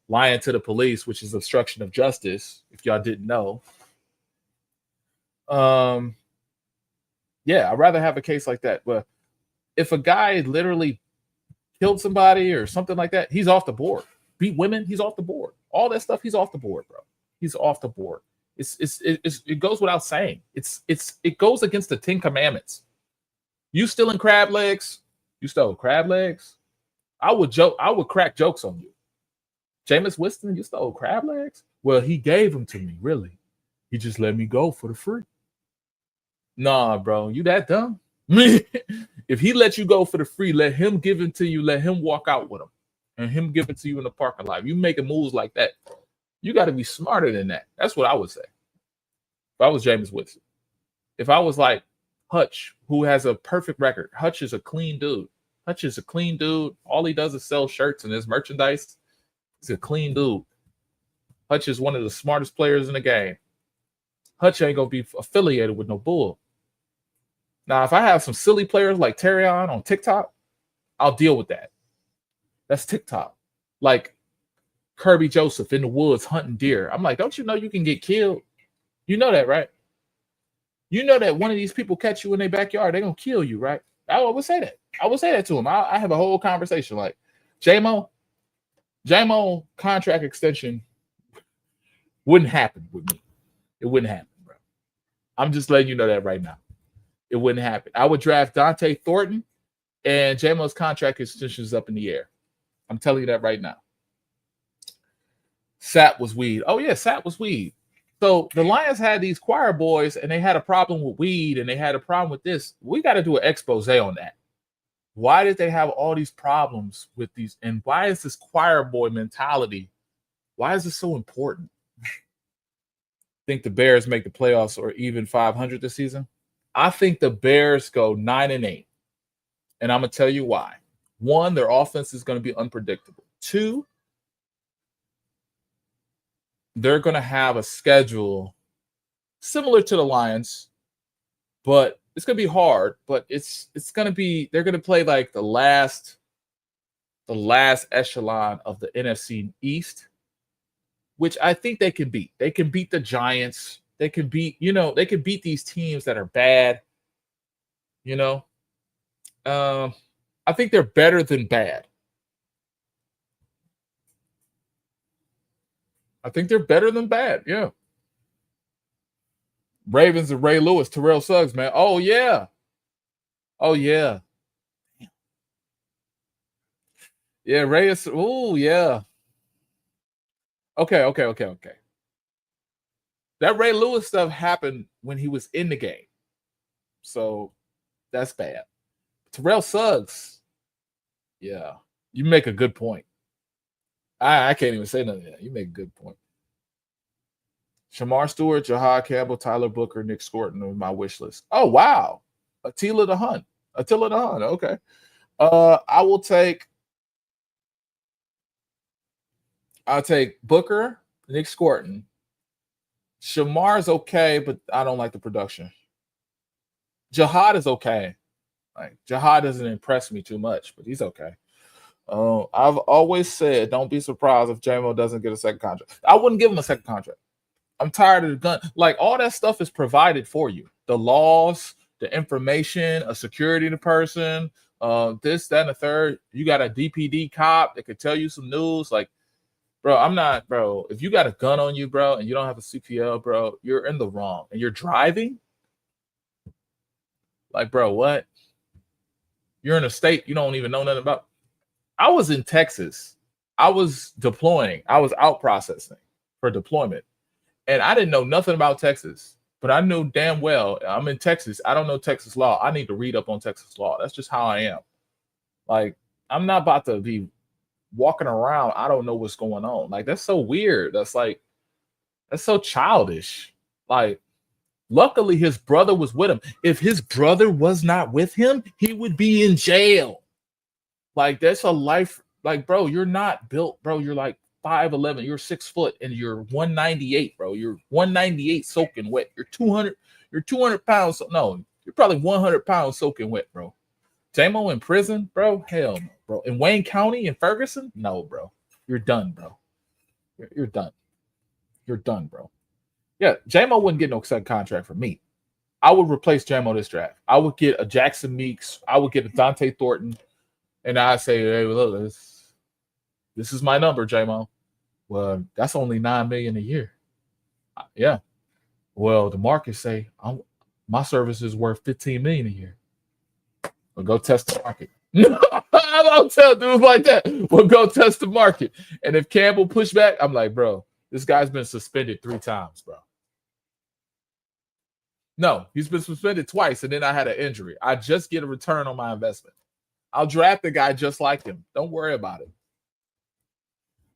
lying to the police, which is obstruction of justice, if y'all didn't know. Yeah, I'd rather have a case like that. But if a guy literally killed somebody or something like that, he's off the board. Beat women, he's off the board. All that stuff, he's off the board, bro. He's off the board. It goes without saying. It goes against the 10 Commandments. You stealing crab legs? You stole crab legs? I would crack jokes on you. Jameis Winston, you stole crab legs? Well, he gave them to me, really. He just let me go for the free. Nah, bro, you that dumb? If he let you go for the free, let him give it to you. Let him walk out with him, and him give it to you in the parking lot. You making moves like that, you got to be smarter than that. That's what I would say. If I was Jameis Winston, if I was like Hutch, who has a perfect record. Hutch is a clean dude. Hutch is a clean dude. All he does is sell shirts and his merchandise. He's a clean dude. Hutch is one of the smartest players in the game. Hutch ain't gonna be affiliated with no bull. Now, if I have some silly players like Terrion on TikTok, I'll deal with that. That's TikTok. Like Kirby Joseph in the woods hunting deer. I'm like, don't you know you can get killed? You know that, right? You know that one of these people catch you in their backyard, they're going to kill you, right? I would say that. I would say that to him. I have a whole conversation like, J-Mo contract extension wouldn't happen with me. It wouldn't happen, bro. I'm just letting you know that right now. It wouldn't happen. I would draft Dante Thornton, and J-Mo's contract extension is up in the air. I'm telling you that right now. Sapp was weed. Oh, yeah, Sapp was weed. So the Lions had these choir boys, and they had a problem with weed, and they had a problem with this. We got to do an expose on that. Why did they have all these problems with these? And why is this choir boy mentality? Why is this so important? Think the Bears make the playoffs or even 500 this season? I think the Bears go 9-8. And I'm going to tell you why. One, their offense is going to be unpredictable. Two, they're going to have a schedule similar to the Lions, but it's going to be hard. But it's going to be, they're going to play like the last echelon of the NFC East, which I think they can beat. They can beat the Giants. They can beat, they can beat these teams that are bad. I think they're better than bad. I think they're better than bad. Yeah. Ravens and Ray Lewis, Terrell Suggs, man. Oh, yeah. Oh, yeah. Yeah, Ray is. Oh, yeah. Okay. That Ray Lewis stuff happened when he was in the game. So that's bad. Terrell Suggs. Yeah. You make a good point. I can't even say nothing. You make a good point. Shamar Stewart, Jahad Campbell, Tyler Booker, Nick Scorton on my wish list. Oh, wow. Attila the Hun. Okay. I'll take Booker, Nick Scorton. Shamar's okay, but I don't like the production. Jahad is okay. Like Jahad doesn't impress me too much, but he's okay. I've always said, don't be surprised if J-Mo doesn't get a second contract. I wouldn't give him a second contract. I'm tired of the gun. Like all that stuff is provided for you. The laws, the information, a security to person, this, that, and the third. You got a DPD cop that could tell you some news. Like, bro, I'm not, bro. If you got a gun on you, bro, and you don't have a CPL, bro, you're in the wrong. And you're driving. Like, bro, what? You're in a state you don't even know nothing about. I was in Texas. I was deploying. I was out processing for deployment. And I didn't know nothing about Texas, but I knew damn well I'm in Texas. I don't know Texas law. I need to read up on Texas law. That's just how I am. Like, I'm not about to be walking around. I don't know what's going on. Like, that's so weird. That's so childish. Like, luckily his brother was with him. If his brother was not with him, he would be in jail. Like, that's a life. Like, bro, you're not built, bro. You're like 5'11", you're 6 foot, and you're 198, bro. You're 198 soaking wet. You're 200 pounds. No, you're probably 100 pounds soaking wet, bro. J-Mo in prison, bro? Hell no, bro. In Wayne County, in Ferguson? No, bro. You're done, bro. You're done. You're done, bro. Yeah, J-Mo wouldn't get no second contract from me. I would replace J-Mo this draft. I would get a Jackson Meeks. I would get a Dante Thornton. And I say, hey, look, this is my number, J-Mo. Well, that's only $9 million a year. Yeah. Well, the market say my service is worth $15 million a year. Well, go test the market. I don't tell dudes like that. Well, go test the market. And if Campbell push back, I'm like, bro, this guy's been suspended 3 times, bro. No, he's been suspended twice, and then I had an injury. I just get a return on my investment. I'll draft the guy just like him. Don't worry about it.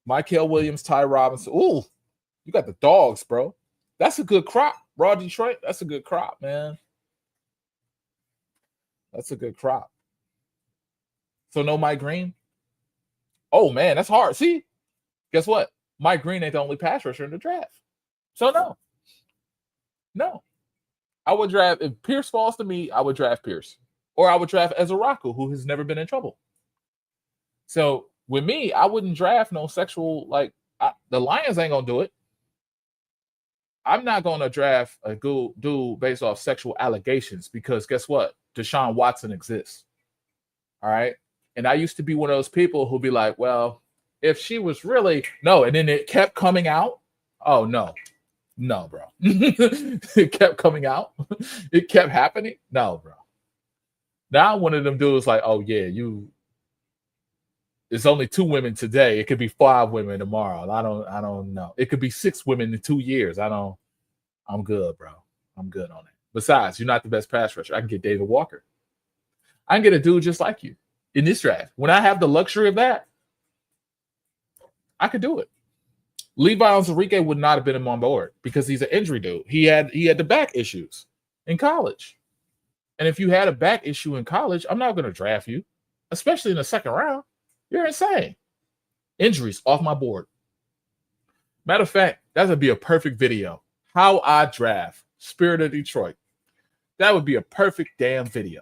Michael Williams, Ty Robinson. Ooh, you got the dogs, bro. That's a good crop. Raw Detroit, that's a good crop, man. That's a good crop. So no Mike Green? Oh, man, that's hard. See? Guess what? Mike Green ain't the only pass rusher in the draft. So no. No. I would draft, if Pierce falls to me, I would draft Pierce. Or I would draft Ezaraku, who has never been in trouble. So with me, I wouldn't draft no sexual, like, the Lions ain't going to do it. I'm not going to draft a dude based off sexual allegations because guess what? Deshaun Watson exists. All right. And I used to be one of those people who'd be like, well, if she was really, no. And then it kept coming out. Oh, no. No, bro. It kept coming out. It kept happening. No, bro. Now one of them dudes like, oh, yeah, it's only 2 women today. It could be 5 women tomorrow. I don't know. It could be 6 women in 2 years. I'm good, bro. I'm good on it. Besides, you're not the best pass rusher. I can get David Walker. I can get a dude just like you in this draft. When I have the luxury of that, I could do it. Levi Onwuzurike would not have been him on board because he's an injury dude. He had the back issues in college. And if you had a back issue in college, I'm not going to draft you, especially in the second round. You're insane. Injuries off my board. Matter of fact, that would be a perfect video. How I draft Spirit of Detroit. That would be a perfect damn video.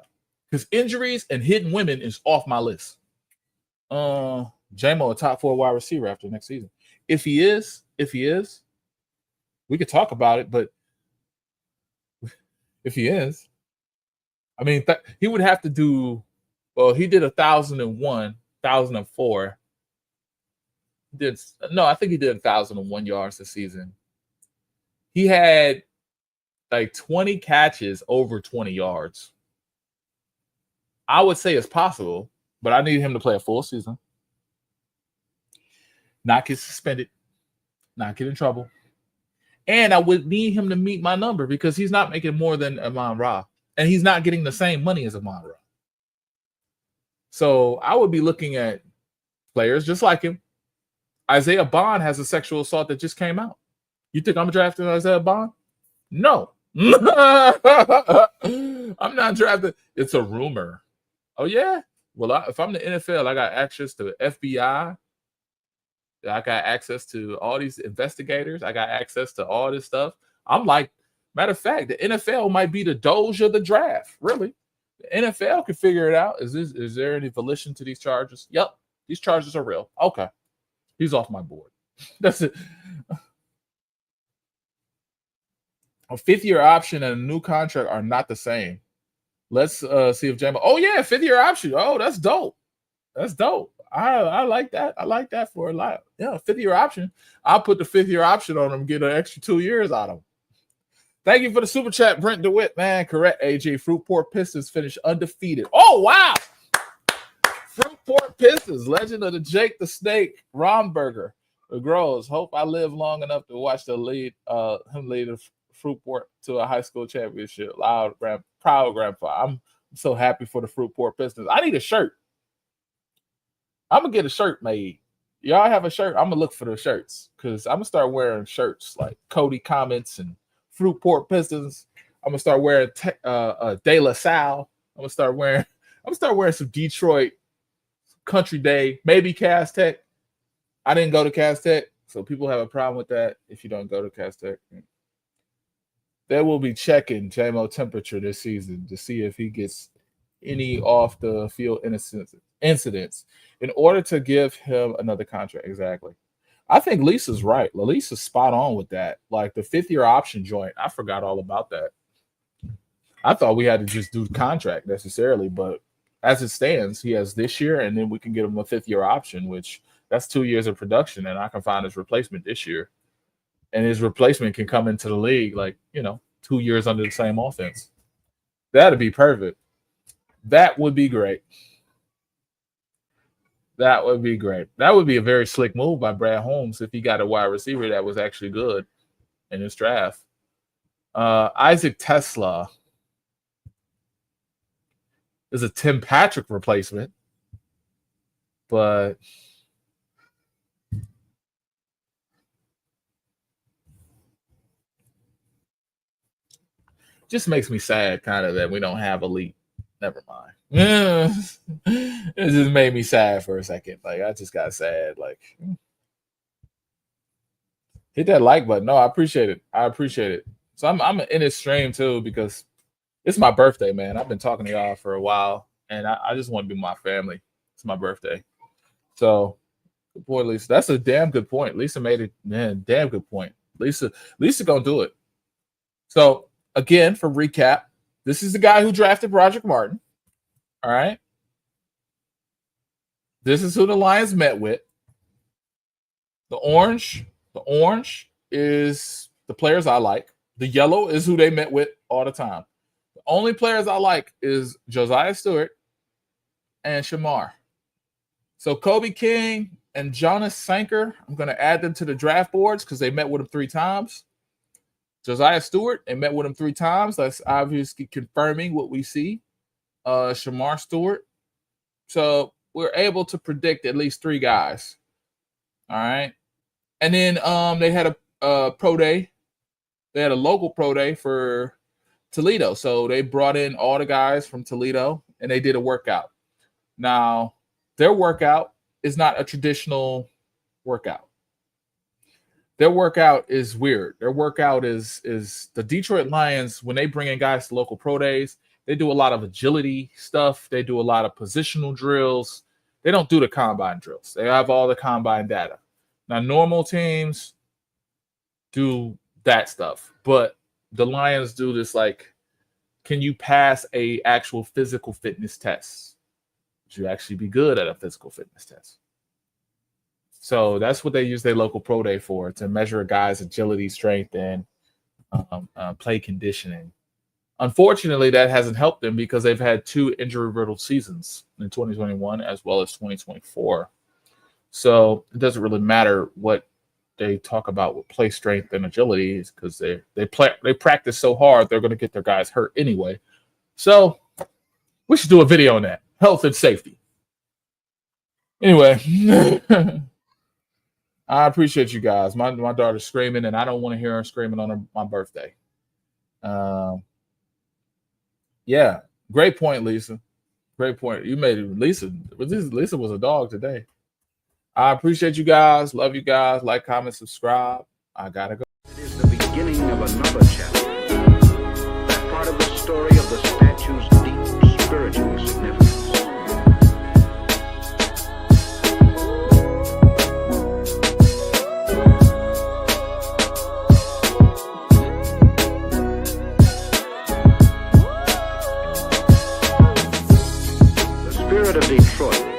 Because injuries and hidden women is off my list. J-Mo, a top 4 wide receiver after next season. If he is, we could talk about it, but if he is, I mean, he would have to do, well, he did 1,001, 1,004. I think he did 1,001 yards this season. He had like 20 catches over 20 yards. I would say it's possible, but I need him to play a full season. Not get suspended, not get in trouble. And I would need him to meet my number because he's not making more than Amon-Ra. And he's not getting the same money as Amon-Ra. So I would be looking at players just like him. Isaiah Bond has a sexual assault that just came out. You think I'm drafting Isaiah Bond? No. I'm not drafting. It's a rumor. Oh, yeah? Well, if I'm the NFL, I got access to FBI. I got access to all these investigators. I got access to all this stuff. I'm like, matter of fact, the NFL might be the Doge of the draft. Really, the NFL can figure it out. Is there any volition to these charges? Yep, these charges are real. Okay, he's off my board. That's it. A 5th-year option and a new contract are not the same. Let's see if Jamie. Oh yeah, 5th-year option. Oh, that's dope. That's dope. I like that. I like that for a lot. Yeah, 5th-year option. I'll put the 5th-year option on them, get an extra 2 years out of them. Thank you for the super chat, Brent DeWitt. Man, correct, AJ. Fruitport Pistons finished undefeated. Oh, wow. Fruitport Pistons, legend of the Jake the Snake, Romberger, the Groves. Hope I live long enough to watch him lead Fruitport to a high school championship. Proud grandpa. I'm so happy for the Fruitport Pistons. I need a shirt. I'm going to get a shirt made. Y'all have a shirt? I'm going to look for the shirts because I'm going to start wearing shirts like Cody Comments and Fruitport Pistons. I'm going to start wearing De La Salle. I'm going to start wearing some Detroit Country Day, maybe Cass Tech. I didn't go to Cass Tech, so people have a problem with that if you don't go to Cass Tech. They will be checking JMO temperature this season to see if he gets any off the field incidents in order to give him another contract. Exactly. I think Lisa's right. Lisa's spot on with that. Like the 5th-year option joint, I forgot all about that. I thought we had to just do contract necessarily, but as it stands, he has this year, and then we can get him a 5th-year option, which that's 2 years of production, and I can find his replacement this year. And his replacement can come into the league 2 years under the same offense. That'd be perfect. That would be great. That would be great. That would be a very slick move by Brad Holmes if he got a wide receiver that was actually good in his draft. Isaac Tesla is a Tim Patrick replacement, but just makes me sad kind of that we don't have elite. Never mind. It just made me sad for a second. Like I just got sad. Like hit that like button. No, I appreciate it. I appreciate it. So I'm in this stream too because it's my birthday, man. I've been talking to y'all for a while, and I just want to be with my family. It's my birthday. So good point, Lisa. That's a damn good point. Lisa made it, man, damn good point. Lisa gonna do it. So again, for recap, this is the guy who drafted Broderick Martin. All right. This is who the Lions met with. The orange is the players I like. The yellow is who they met with all the time. The only players I like is Josiah Stewart and Shamar. So Kobe King and Jonas Sanker, I'm going to add them to the draft boards because they met with him 3 times. Josiah Stewart, they met with him 3 times. That's obviously confirming what we see. Shamar Stewart. So we're able to predict at least 3 guys. All right. And then they had a pro day. They had a local pro day for Toledo. So they brought in all the guys from Toledo and they did a workout. Now, their workout is not a traditional workout. Their workout is weird. Their workout is the Detroit Lions, when they bring in guys to local pro days, they do a lot of agility stuff. They do a lot of positional drills. They don't do the combine drills. They have all the combine data. Now, normal teams do that stuff, but the Lions do this like, can you pass a actual physical fitness test? Should you actually be good at a physical fitness test? So that's what they use their local pro day for, to measure a guy's agility, strength, and play conditioning. Unfortunately, that hasn't helped them because they've had 2 injury-riddled seasons in 2021 as well as 2024. So it doesn't really matter what they talk about with play strength and agility because they practice so hard they're going to get their guys hurt anyway. So we should do a video on that, health and safety. Anyway, I appreciate you guys. My daughter's screaming, and I don't want to hear her screaming on my birthday. Yeah, great point, Lisa. Great point. You made it, Lisa. Lisa was a dog today. I appreciate you guys. Love you guys. Like, comment, subscribe. I gotta go. It is the beginning of another chapter. That part of the story of the statue's deep spiritual significance. spirit of Detroit